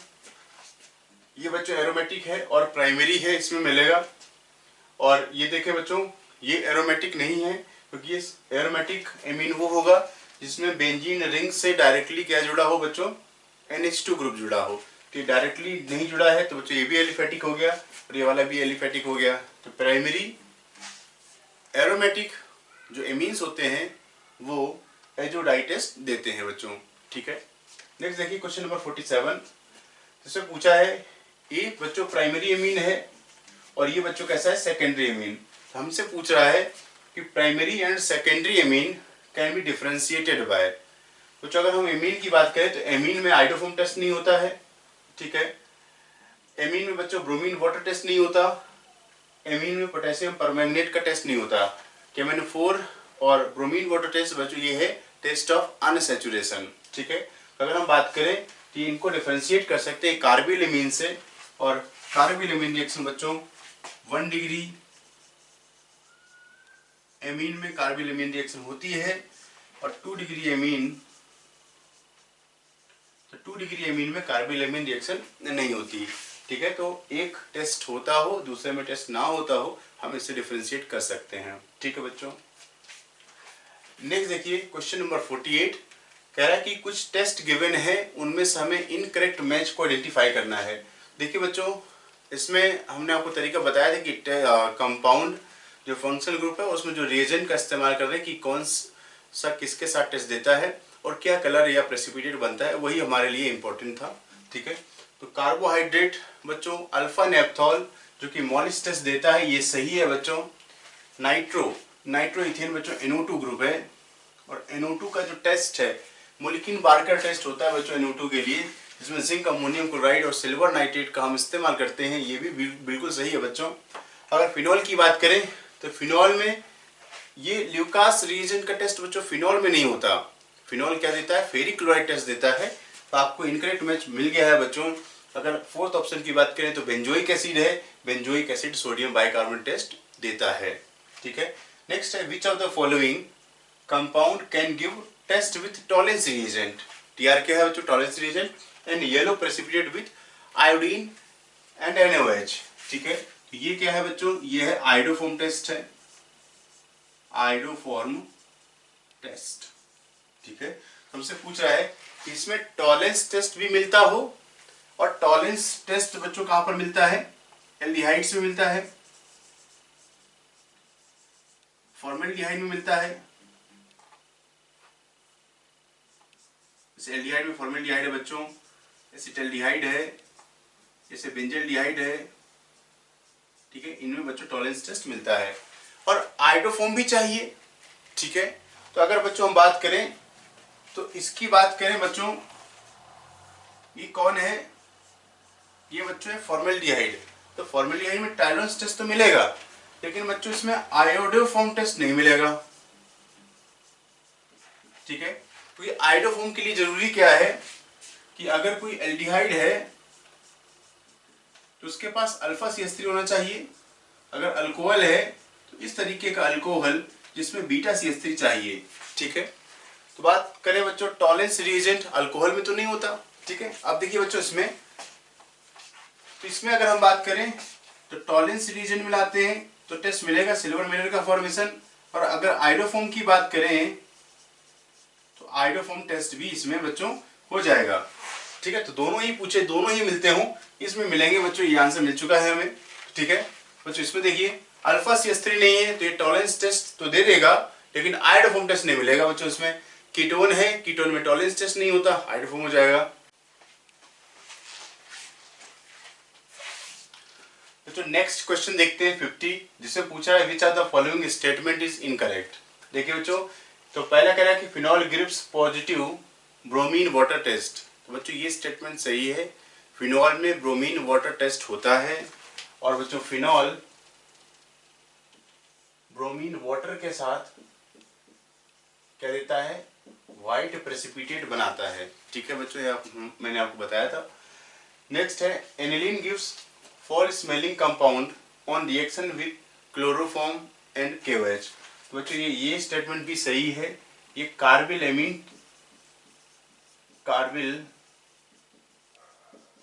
ये बच्चों एरोमेटिक है और प्राइमरी है, इसमें मिलेगा। और ये देखें बच्चों, ये एरोमेटिक नहीं है क्योंकि ये एरोमेटिक एमीन वो होगा जिसमें बेंजीन रिंग से डायरेक्टली क्या जुड़ा हो बच्चों, NH2 ग्रुप जुड़ा हो। तो ये डायरेक्टली नहीं जुड़ा है तो बच्चों ये भी एलिफेटिक हो गया और ये वाला भी एलिफेटिक हो गया। तो प्राइमरी एरोमेटिक जो एमीन्स होते हैं वो एजोडाई टेस्ट देते हैं बच्चों, ठीक है। नेक्स्ट देखिए क्वेश्चन नंबर 47, जिससे पूछा है ये बच्चों प्राइमरी एमीन है और ये बच्चों कैसा है, सेकेंडरी एमीन। तो हमसे पूछ रहा है कि primary and secondary amine can be differentiated by. बच्चों अगर हम एमीन की बात करें तो एमीन में आइडोफॉर्म टेस्ट नहीं होता है, ठीक है। एमीन में बच्चों ब्रोमीन वाटर टेस्ट नहीं होता, एमीन में पोटेशियम परमैंगनेट का टेस्ट नहीं होता। KMnO4 और ब्रोमीन वाटर टेस्ट बच्चों ये है टेस्ट ऑफ अनसैचुरेशन, ठीक है। अगर हम बात करें तो इनको डिफरेंशिएट कर सकते हैं कार्बिल एमीन से, और कार्बिल एमीन रिएक्शन बच्चों 1 डिग्री एमीन में कार्बिल एमीन रिएक्शन होती है और 2 डिग्री एमीन में कार्बिल एमीन रिएक्शन नहीं होती, ठीक है। तो एक टेस्ट होता हो दूसरे में टेस्ट ना होता हो, हम इससे डिफरेंशिएट कर सकते हैं, ठीक है बच्चों। नेक्स्ट देखिए क्वेश्चन नंबर 48, कह रहा है कि कुछ टेस्ट गिवन है, उनमें से हमें इनकरेक्ट मैच को आइडेंटिफाई करना है। देखिए बच्चों, इसमें हमने आपको तरीका बताया था कि कंपाउंड जो फंक्शनल ग्रुप है उसमें जो रिएजेंट का इस्तेमाल कर रहे हैं कि कौन सा किसके साथ टेस्ट देता है और क्या कलर या प्रेसिपिटेट बनता है, वही हमारे लिए इम्पोर्टेंट था, ठीक है। तो कार्बोहाइड्रेट बच्चों अल्फा नेप्थॉल जो कि मॉलिस टेस्ट देता है, ये सही है बच्चों। नाइट्रो इथेन बच्चों NO2 ग्रुप है और NO2 का जो टेस्ट है मोलिकिन बार्कर टेस्ट होता है बच्चों NO2 के लिए, जिसमें जिंक, अमोनियम क्लोराइड और सिल्वर नाइट्रेट का हम इस्तेमाल करते हैं, ये भी बिल्कुल सही है बच्चों। अगर फिनॉल की बात करें तो फिनॉल में ये ल्यूकास रिएजेंट का टेस्ट बच्चों फिनॉल में नहीं होता। फिनॉल क्या देता है, फेरिक क्लोराइड टेस्ट देता है। तो आपको इनकरेक्ट मैच मिल गया है बच्चों। अगर फोर्थ ऑप्शन की बात करें तो बेंजोइक एसिड है, benzoic acid sodium bicarbonate test देता है। ठीक है, नेक्स्ट है which of the following compound can give test with Tollens reagent. TR क्या है बच्चों, Tollens reagent, and yellow precipitate with iodine and NaOH। ठीक है, तो ये क्या है बच्चों, ये है आयोडोफॉर्म टेस्ट है, आयोडोफॉर्म टेस्ट। ठीक है, हमसे पूछ रहा है कि इसमें टॉलेंस टेस्ट भी मिलता हो, और टॉलेंस टेस्ट बच्चों कहां पर मिलता है, एल्डिहाइड्स में मिलता है, फॉर्मेल्डिहाइड में मिलता है। जैसे एल्डिहाइड में फॉर्मेल्डिहाइड है बच्चों, एसिटल्डिहाइड है, जैसे बेंजल्डिहाइड है। ठीक है, इनमें बच्चों टॉलेंस टेस्ट मिलता है, और आयोडोफॉर्म भी चाहिए। ठीक है, तो अगर बच्चों हम बात करें तो इसकी बात करें बच्चों, ये कौन है, ये बच्चों है फॉर्मेल्डिहाइड। तो फॉर्मेल्डिहाइड में टॉलेंस टेस्ट तो मिलेगा, लेकिन बच्चों इसमें आयोडोफॉर्म टेस्ट नहीं मिलेगा। ठीक है, तो ये आयोडोफॉर्म के लिए जरूरी क्या है कि अगर कोई एल्डिहाइड है तो उसके पास अल्फा CH3 होना चाहिए। अगर अल्कोहल है तो इस तरीके का अल्कोहल जिसमें बीटा CH3 चाहिए। ठीक है, तो बात करें बच्चों टॉलेंस रिएजेंट, अल्कोहल में तो नहीं होता। ठीक है, अब देखिए बच्चों इसमें, तो इसमें अगर हम बात करें तो टॉलेंस रिएजेंट मिलाते हैं तो टेस्ट मिलेगा सिल्वर मिरर का फॉर्मेशन। और अगर आयोडोफॉर्म की बात करें तो आयोडोफॉर्म टेस्ट भी इसमें बच्चों हो जाएगा। ठीक है, तो दोनों ही पूछे, दोनों ही मिलते हों, इसमें मिलेंगे बच्चों, ये आंसर मिल चुका है हमें। ठीक है बच्चों, इसमें देखिए अल्फा CH3 नहीं है तो ये टॉलेंस टेस्ट तो दे देगा, लेकिन आयोडोफॉर्म टेस्ट नहीं मिलेगा बच्चों। इसमें कीटोन है, कीटोन में टॉलेंस टेस्ट नहीं होता, आयोडोफॉर्म हो जाएगा। बच्चों नेक्स्ट क्वेश्चन देखते हैं 50, जिसमें पूछा है which are the following statement is incorrect. देखिए बच्चों, तो पहला कह रहा है कि phenol gives positive bromine water test. तो बच्चों ये स्टेटमेंट सही है, फिनॉल में ब्रोमीन वाटर टेस्ट होता है। और बच्चों फिनॉल ब्रोमीन वाटर के साथ क्या देता है, व्हाइट प्रेसिपिटेट बनाता है। ठीक है बच्चों, ये मैंने आपको बताया था। नेक्स्ट है aniline gives fall smelling compound on reaction with chloroform and KOH। तो बच्चों ये स्टेटमेंट भी सही है। ये कार्बिल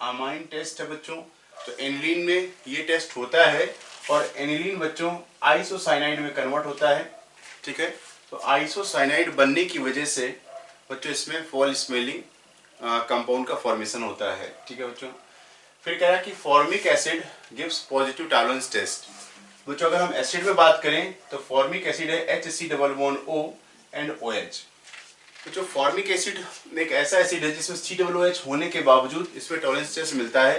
अमाइन टेस्ट है बच्चों। तो एनिलीन में ये टेस्ट होता है, और एनिलीन बच्चों आइसोसाइनाइड में कन्वर्ट होता है। ठीक है, तो आइसोसाइनाइड बनने की वजह से बच्चों इसमें फॉल स्मेलिंग कंपाउंड का फॉर्मेशन होता है। ठीक है बच्चों, फिर कह रहा है कि formic acid gives positive tolerance test. बच्चों अगर हम एसिड में बात करें तो फॉर्मिक एसिड है HCOO एंड OH। तो जो फॉर्मिक एसिड एक ऐसा एसिड है जिसमें COOH होने के बावजूद इसमें टॉलरेंस टेस्ट मिलता है,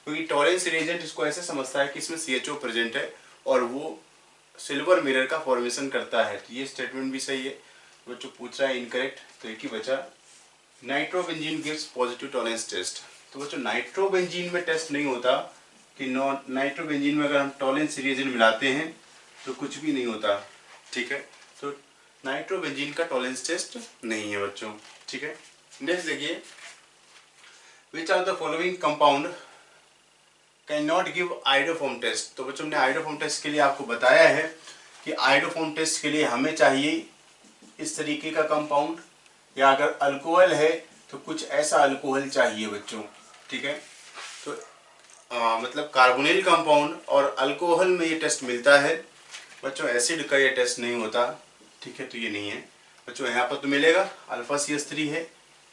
क्योंकि टॉलरेंस रिएजेंट इसको ऐसे समझता है कि इसमें CHO प्रेजेंट है और वो सिल्वर मिरर का फॉर्मेशन करता है। तो ये स्टेटमेंट भी सही है। बच्चों पूछ रहा है इनकरेक्ट, तो एक ही बचा, nitrobenzene gives positive tolerance test. तो बच्चों नाइट्रोबेंजीन में टेस्ट नहीं होता कि नाइट्रोबेंजीन में अगर हम टॉलरेंस रिएजेंट मिलाते हैं तो कुछ भी नहीं होता। ठीक है, तो नाइट्रोबेंजीन का टॉलरेंस टेस्ट नहीं है बच्चों। ठीक है, नेक्स्ट देखिए, which are the following compound can not give iodoform test. तो बच्चों हमने आयोडोफॉर्म टेस्ट के लिए आपको बताया है कि आयोडोफॉर्म टेस्ट के लिए हमें चाहिए इस तरीके का कंपाउंड, या अगर अल्कोहल है तो कुछ ऐसा अल्कोहल चाहिए बच्चों। ठीक है, तो मतलब कार्बोनिल कंपाउंड और अल्कोहल में ये टेस्ट मिलता है बच्चों, एसिड का ये टेस्ट नहीं होता। ठीक है, तो ये नहीं है बच्चों। यहाँ पर तो मिलेगा अल्फा CH3 है।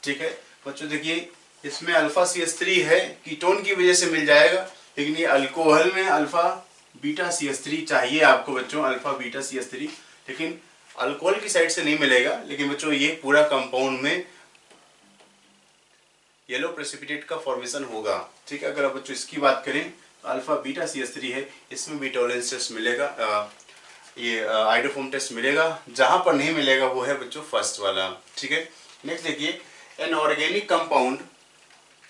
ठीक है बच्चों, देखिए इसमें अल्फा CH3 है, कीटोन की वजह से मिल जाएगा, लेकिन ये अल्कोहल में अल्फा बीटा CH3 चाहिए आपको बच्चों, अल्फा बीटा CH3, लेकिन अल्कोहल की साइड से नहीं मिलेगा। लेकिन बच्चों ये पूरा कंपाउंड में येलो प्रेसिपिटेट का फॉर्मेशन होगा। ठीक है, अगर बच्चों इसकी बात करें तो अल्फा बीटा CH3 है, इसमें भी टॉलरेंस टेस्ट मिलेगा, ये आइडोफॉर्म टेस्ट मिलेगा। जहां पर नहीं मिलेगा वो है बच्चों फर्स्ट वाला, ठीक है। नेक्स्ट देखिए, an organic compound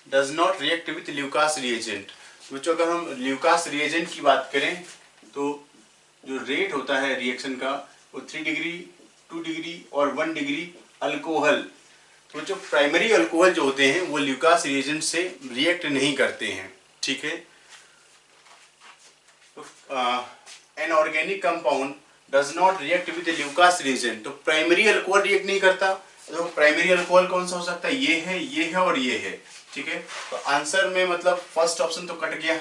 does not react with Lucas reagent. बच्चों अगर हम ल्यूकास रिएजेंट की बात करें तो जो रेट होता है रिएक्शन का वो 3 डिग्री, 2 डिग्री और 1 डिग्री अल्कोहल। तो जो प्राइमरी अल्कोहल जो होते हैं वो ल्यूकास रिएजेंट से रिएक्ट नहीं करते हैं, ठीक है। तो an organic compound does not react with Lucas reagent, तो प्राइमरी अल्कोहल रिएक्ट नहीं करता। तो प्राइमरी अल्कोहल कौन सा हो सकता है? ये है और ये है, ठीक है। तो आंसर में मतलब फर्स्ट ऑप्शन तो कट गया,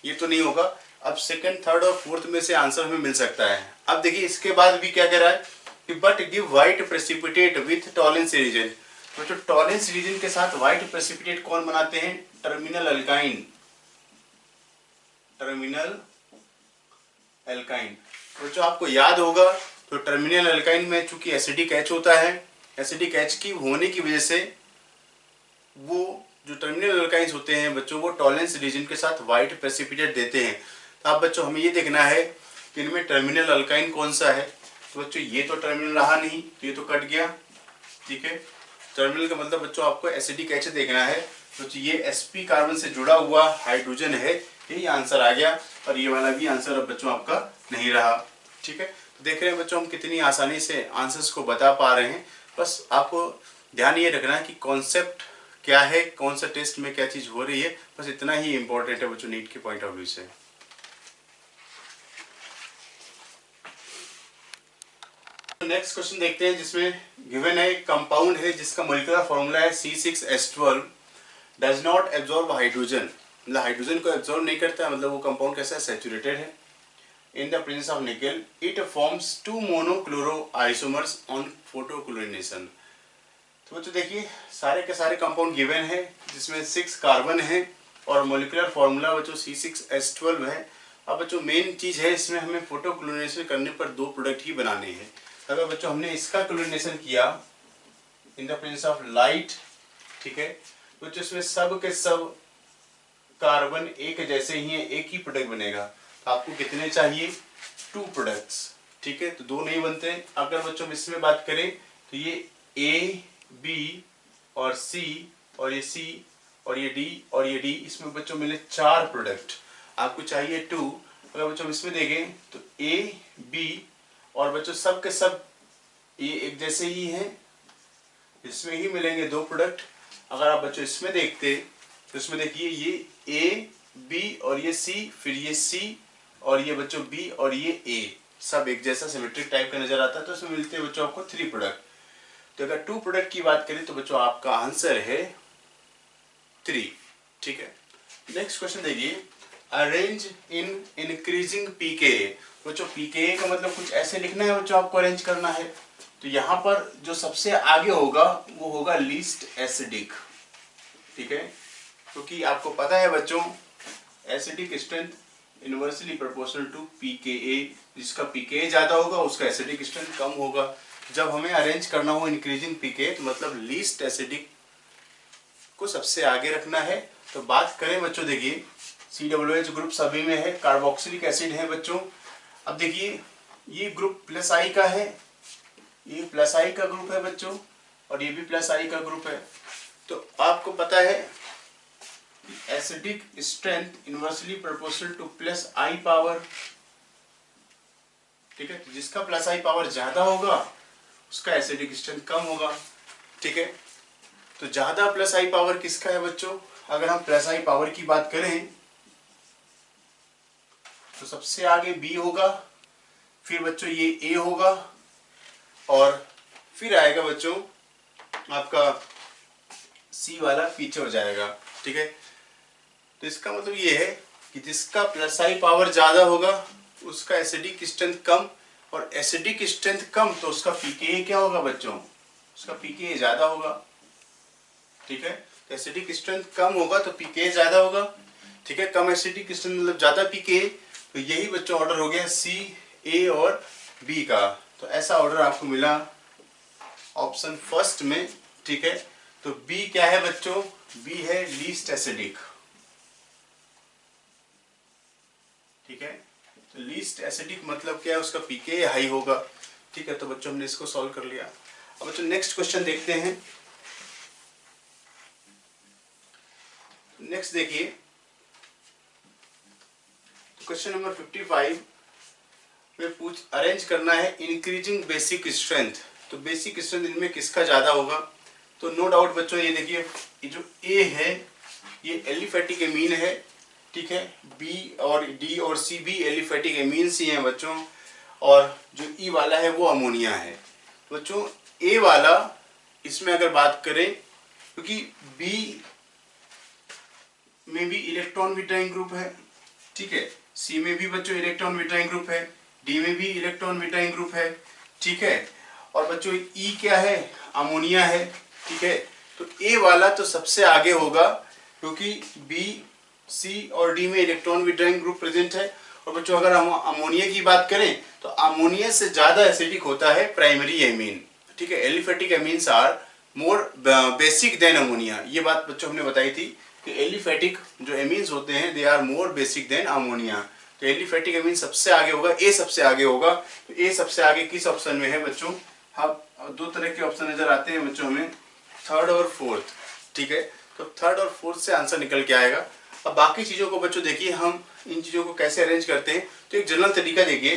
ये तो नहीं होगा। अब सेकंड, थर्ड और फोर्थ में से आंसर हमें मिल सकता है। अब देखिए इसके बाद भी क्या कह रहा है कि but give white precipitate with Tollens reagent. तो जो टॉलेंस रीजन के साथ व्हाइट प्रेसिपिटेट कौन बनाते हैं? Terminal alkyne, terminal alkyne. तो जो आपको याद होगा तो टर्मिनल एल्काइन में चूंकि एसिडिक एच होता है, एसिडिक एच की होने की वजह से वो जो टर्मिनल एल्काइंस होते हैं बच्चों वो टॉलेंस रीजन के साथ व्हाइट प्रेसिपिटेट देते हैं। तो आप बच्चों हमें ये देखना है कि इनमें टर्मिनल अल्काइन कौन सा है। तो बच्चों ये तो टर्मिनल रहा नहीं, तो ये तो कट गया, ठीक है। टर्मिनल का मतलब बच्चों आपको एसिडिक एच देखना है। तो ये sp कार्बन से जुड़ा हुआ हाइड्रोजन है, यही आंसर आ गया। और ये वाला भी आंसर अब बच्चों आपका नहीं रहा, ठीक है। तो देख रहे हैं बच्चों हम कितनी आसानी से आंसर्स को बता पा रहे हैं। बस आपको ध्यान ये रखना है कि कॉन्सेप्ट क्या है, कौन सा टेस्ट में क्या चीज हो रही है, बस इतना ही इंपॉर्टेंट है बच्चों नीट के पॉइंट ऑफ व्यू से। नेक्स्ट क्वेश्चन देखते हैं जिसमें गिवन है कंपाउंड है जिसका मॉलिक्यूलर फॉर्मूला है C6H12 does not absorb hydrogen. मतलब हाइड्रोजन को एब्जॉर्ब नहीं करता, मतलब वो कंपाउंड कैसा है? सैचुरेटेड है। In the presence of nickel it forms 2 monochloro isomers on photochlorination. तो बच्चों देखिए सारे के सारे कंपाउंड गिवन है जिसमें 6 कार्बन है और मॉलिक्यूलर फॉर्मूला बच्चों C6H12 है। अब बच्चों मेन चीज है इसमें हमें फोटो क्लोरिनेशन करने पर 2 प्रोडक्ट ही बनाने हैं। अगर बच्चों हमने इसका क्लोरिनेशन किया इन द प्रेजेंस ऑफ लाइट, ठीक है, बच्चों इसमें सब के सब कार्बन एक जैसे ही है, एक ही प्रोडक्ट बनेगा। तो आपको कितने चाहिए? 2 प्रोडक्ट्स, ठीक है। तो 2 नहीं बनते। अगर बच्चों इसमें बात करें तो ये A, B और C और ये C और ये D और ये D, इसमें बच्चों मिले 4 प्रोडक्ट, आपको चाहिए 2। अगर बच्चों इसमें देखें तो A, B और बच्चों सब के सब ये एक जैसे ही हैं, इसमें ही मिलेंगे 2 प्रोडक्ट। अगर आप बच्चों इसमें देखते तो इसमें देखिए ये A, B और ये C, फिर ये C और ये बच्चों B और ये A, सब एक जैसा सिमेट्रिक टाइप का नजर आता है। तो इसमें मिलते हैं बच्चों आपको 3 प्रोडक्ट। तो अगर 2 प्रोडक्ट की बात करें तो बच्चों आपका आंसर है 3, ठीक है। नेक्स्ट क्वेश्चन देखिए, अरेंज इन इंक्रीजिंग पीके। बच्चों पीके का मतलब कुछ ऐसे लिखना है बच्चों, आपको अरेंज करना है। तो यहाँ पर जो सबसे आगे होगा वो होगा लीस्ट एसिडिक, ठीक है, क्योंकि आपको पता है बच्चों acidic strength inversely proportional to pKa. जिसका पीकेए ज्यादा होगा उसका एसिडिक स्ट्रेंथ कम होगा। जब हमें अरेंज करना हो इंक्रीजिंग पीके तो मतलब लीस्ट एसिडिक को सबसे आगे रखना है। तो बात करें बच्चों देखिए COOH ग्रुप सभी में है, कार्बोक्सिलिक एसिड है बच्चों। अब देखिए ये ग्रुप प्लस आई का है, ये प्लस आई का ग्रुप है बच्चों और ये भी प्लस आई का ग्रुप है। तो आपको पता है acidic strength inversely proportional to plus I power, ठीक है। तो जिसका प्लस आई पावर ज्यादा होगा उसका एसिडिक स्ट्रेंथ कम होगा, ठीक है। तो ज्यादा प्लस आई पावर किसका है बच्चों? अगर हम प्लस आई पावर की बात करें तो सबसे आगे B होगा, फिर बच्चों ये A होगा और फिर आएगा बच्चों आपका C वाला पीछे हो जाएगा, ठीक है। तो इसका मतलब ये है कि जिसका प्लस आई पावर ज्यादा होगा उसका एसिडिक स्ट्रेंथ कम, और एसिडिक स्ट्रेंथ कम तो उसका पीके क्या होगा बच्चों? उसका पीके ज्यादा होगा, ठीक है। तो एसिडिक स्ट्रेंथ कम होगा तो पीके ज्यादा होगा, ठीक है। कम एसिडिक स्ट्रेंथ मतलब ज्यादा पीके। तो यही बच्चों ऑर्डर हो गया C, A और B का। तो ऐसा ऑर्डर आपको मिला ऑप्शन फर्स्ट में, ठीक है। तो B क्या है बच्चों? B है लीस्ट एसिडिक, ठीक है। लीस्ट एसिडिक मतलब क्या है, उसका पीके हाई होगा। ठीक है, तो बच्चों हमने इसको सॉल्व कर लिया। अब बच्चों नेक्स्ट क्वेश्चन देखते हैं। नेक्स्ट देखिए, क्वेश्चन नंबर 55 में अरेंज करना है इंक्रीजिंग बेसिक स्ट्रेंथ। तो बेसिक स्ट्रेंथ इनमें किसका ज्यादा होगा? तो नो डाउट बच्चों ये देखिए, ये जो ए है ये एलिफेटिक एमीन है। ठीक है, बी और डी और सी भी एलिफेटिक एमीन्स ही हैं बच्चों, और जो ई वाला है वो अमोनिया है। बच्चों ए वाला इसमें अगर बात करें, क्योंकि बी में भी इलेक्ट्रॉन विटाइन ग्रुप है, ठीक है, सी में भी बच्चों इलेक्ट्रॉन विटाइन ग्रुप है, डी में भी इलेक्ट्रॉन विटाइन ग्रुप है। ठीक है, और बच्चों ई क्या है? अमोनिया है। ठीक है, तो ए वाला तो सबसे आगे होगा, क्योंकि बी सी और डी में इलेक्ट्रॉन विड्रॉइंग ग्रुप प्रेजेंट है। और बच्चों अगर हम अमोनिया की बात करें तो अमोनिया से ज्यादा एसिडिक होता है प्राइमरी एमीन। ठीक है, aliphatic amines are more basic than ammonia. ये बात बच्चों हमने बताई थी कि एलिफेटिक जो एमीन्स होते हैं they are more basic than ammonia. तो एलिफेटिक एमीन सबसे आगे होगा, ए सबसे आगे होगा। तो ए सबसे आगे किस ऑप्शन में है बच्चों? हम दो तरह के ऑप्शन नजर आते हैं बच्चों हमें, थर्ड और फोर्थ। ठीक है, तो थर्ड और फोर्थ से आंसर निकल के आएगा। अब बाकी चीजों को बच्चों देखिए, हम इन चीजों को कैसे अरेंज करते हैं। तो एक जनरल तरीका देखिए,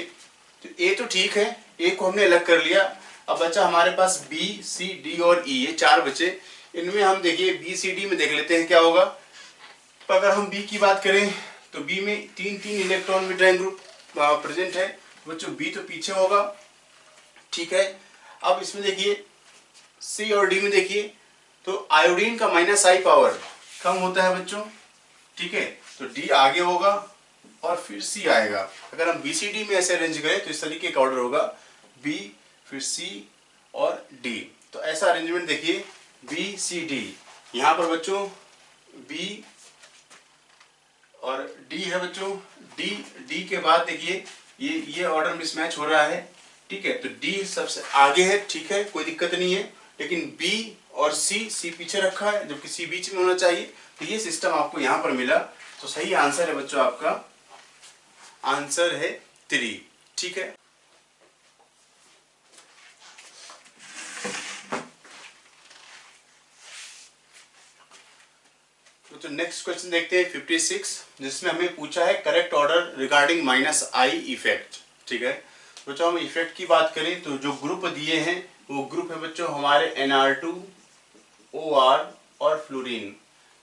तो ए तो ठीक है, ए को हमने अलग कर लिया। अब बचा हमारे पास बी सी डी और ई, ये चार बचे। इनमें हम देखिए बी सी डी में देख लेते हैं क्या होगा। तो अगर हम बी की बात करें तो बी में तीन तीन इलेक्ट्रॉन विड्रॉइंग ग्रुप प्रेजेंट है। बच्चों बी तो पीछे होगा। ठीक है, अब इसमें देखिए सी और डी में देखिए, तो आयोडीन का माइनस आई पावर कम होता है बच्चों। ठीक है, तो डी आगे होगा और फिर सी आएगा। अगर हम बी सी डी में ऐसे अरेंज करें तो इस तरीके का ऑर्डर होगा, बी फिर सी और डी। तो ऐसा अरेंजमेंट देखिए, बी सी डी। यहाँ पर बच्चों बी और डी है बच्चों, डी डी के बाद देखिए ये ऑर्डर मिसमैच हो रहा है। ठीक है, तो डी सबसे आगे है, ठीक है, कोई दिक्कत नहीं है। लेकिन बी और सी पीछे रखा है, जबकि सी बीच में होना चाहिए। तो ये सिस्टम आपको यहाँ पर मिला। तो सही आंसर है बच्चों, आपका आंसर है 3। ठीक है, तो नेक्स्ट क्वेश्चन देखते हैं 56, जिसमें हमें पूछा है correct order regarding minus I effect. ठीक है, तो जो हम इफेक्ट की बात करें तो जो ग्रुप दिए हैं वो ग्रुप है बच्चों हमारे Nr2, OR और फ्लोरीन।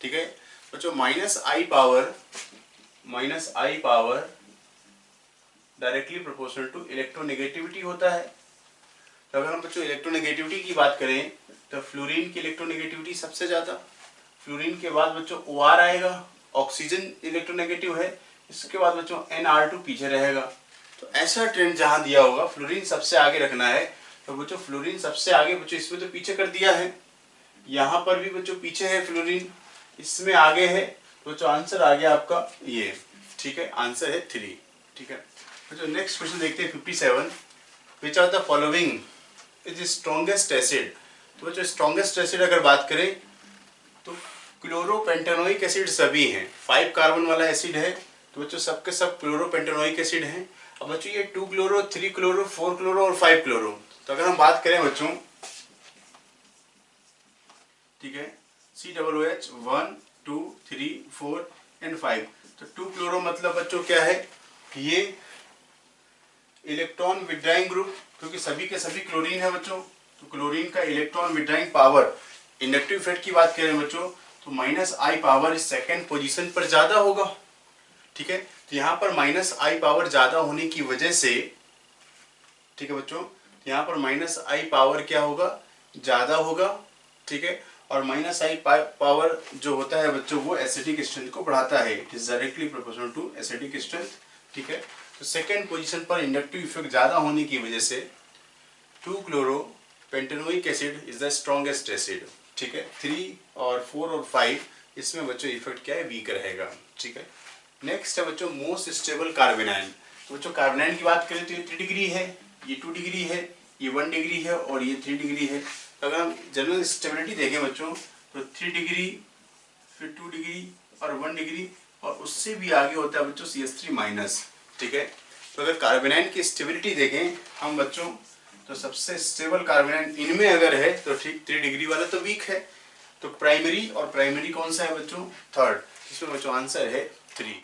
ठीक है बच्चों, minus I power directly proportional to electronegativity होता है। तो अगर हम बच्चों इलेक्ट्रोनेगेटिविटी की बात करें तो फ्लोरीन की इलेक्ट्रोनेगेटिविटी सबसे ज्यादा। फ्लोरीन के बाद बच्चों OR आएगा, ऑक्सीजन इलेक्ट्रोनेगेटिव है। इसके बाद बच्चों Nr2 पीछे रहेगा। तो ऐसा ट्रेंड जहां दिया होगा फ्लोरीन सबसे आगे रखना है। तो बच्चों फ्लोरीन सबसे आगे, बच्चों इसमें तो पीछे कर दिया है, यहाँ पर भी बच्चों पीछे है फ्लोरीन, इसमें आगे है। तो बच्चों आंसर आ गया आपका ये। ठीक है, आंसर है 3। ठीक है बच्चों, नेक्स्ट क्वेश्चन देखते हैं 57, which are the following is strongest acid. तो बच्चों स्ट्रॉन्गेस्ट एसिड अगर बात करें तो क्लोरोपेंटेनोइक एसिड सभी हैं। 5 कार्बन वाला एसिड है, तो बच्चों सबके सब क्लोरोपेंटेनोइक एसिड हैं। अब बच्चों ये 2 क्लोरो, 3 क्लोरो, 4 क्लोरो और 5 क्लोरो। तो अगर हम बात करें बच्चों, ठीक है, COOH 1 2 3 4 एंड 5। तो 2 क्लोरो मतलब बच्चों क्या है, ये इलेक्ट्रॉन विड्रॉइंग ग्रुप, क्योंकि सभी के सभी क्लोरीन है बच्चों। तो क्लोरीन का electron withdrawing power, inductive effect की बात करें बच्चों तो माइनस आई पावर इस सेकेंड पोजीशन पर ज्यादा होगा। ठीक है, तो यहाँ पर माइनस आई पावर ज्यादा होने की वजह से, ठीक है बच्चों, यहाँ पर माइनस आई पावर क्या होगा, ज्यादा होगा। ठीक है, और माइनस आई पावर जो होता है बच्चों वो एसिडिक स्ट्रेंथ को बढ़ाता है। It is directly proportional to acidic strength. ठीक है, तो सेकेंड पोजीशन पर इंडक्टिव इफेक्ट ज्यादा होने की वजह से 2 chloro pentanoic acid is the strongest acid. ठीक है, 3 और 4 और 5 इसमें बच्चों इफेक्ट क्या है, वीक रहेगा। ठीक है, नेक्स्ट है बच्चों मोस्ट स्टेबल कार्बेनाइन। तो बच्चों कार्बेनाइन की बात करें तो ये 3 डिग्री है, ये 2 डिग्री है, ये 1 डिग्री है और ये 3 डिग्री है। तो अगर हम जनरल स्टेबिलिटी देखें बच्चों तो 3 डिग्री, फिर 2 डिग्री और 1 डिग्री, और उससे भी आगे होता है बच्चों CH3 माइनस। ठीक है, तो अगर कार्बेनाइन की स्टेबिलिटी देखें हम बच्चों, तो सबसे स्टेबल कार्बेनाइन इनमें अगर है तो ठीक 3 डिग्री वाला तो वीक है। तो प्राइमरी, और प्राइमरी कौन सा है बच्चों? थर्ड। इसमें बच्चों आंसर है 3।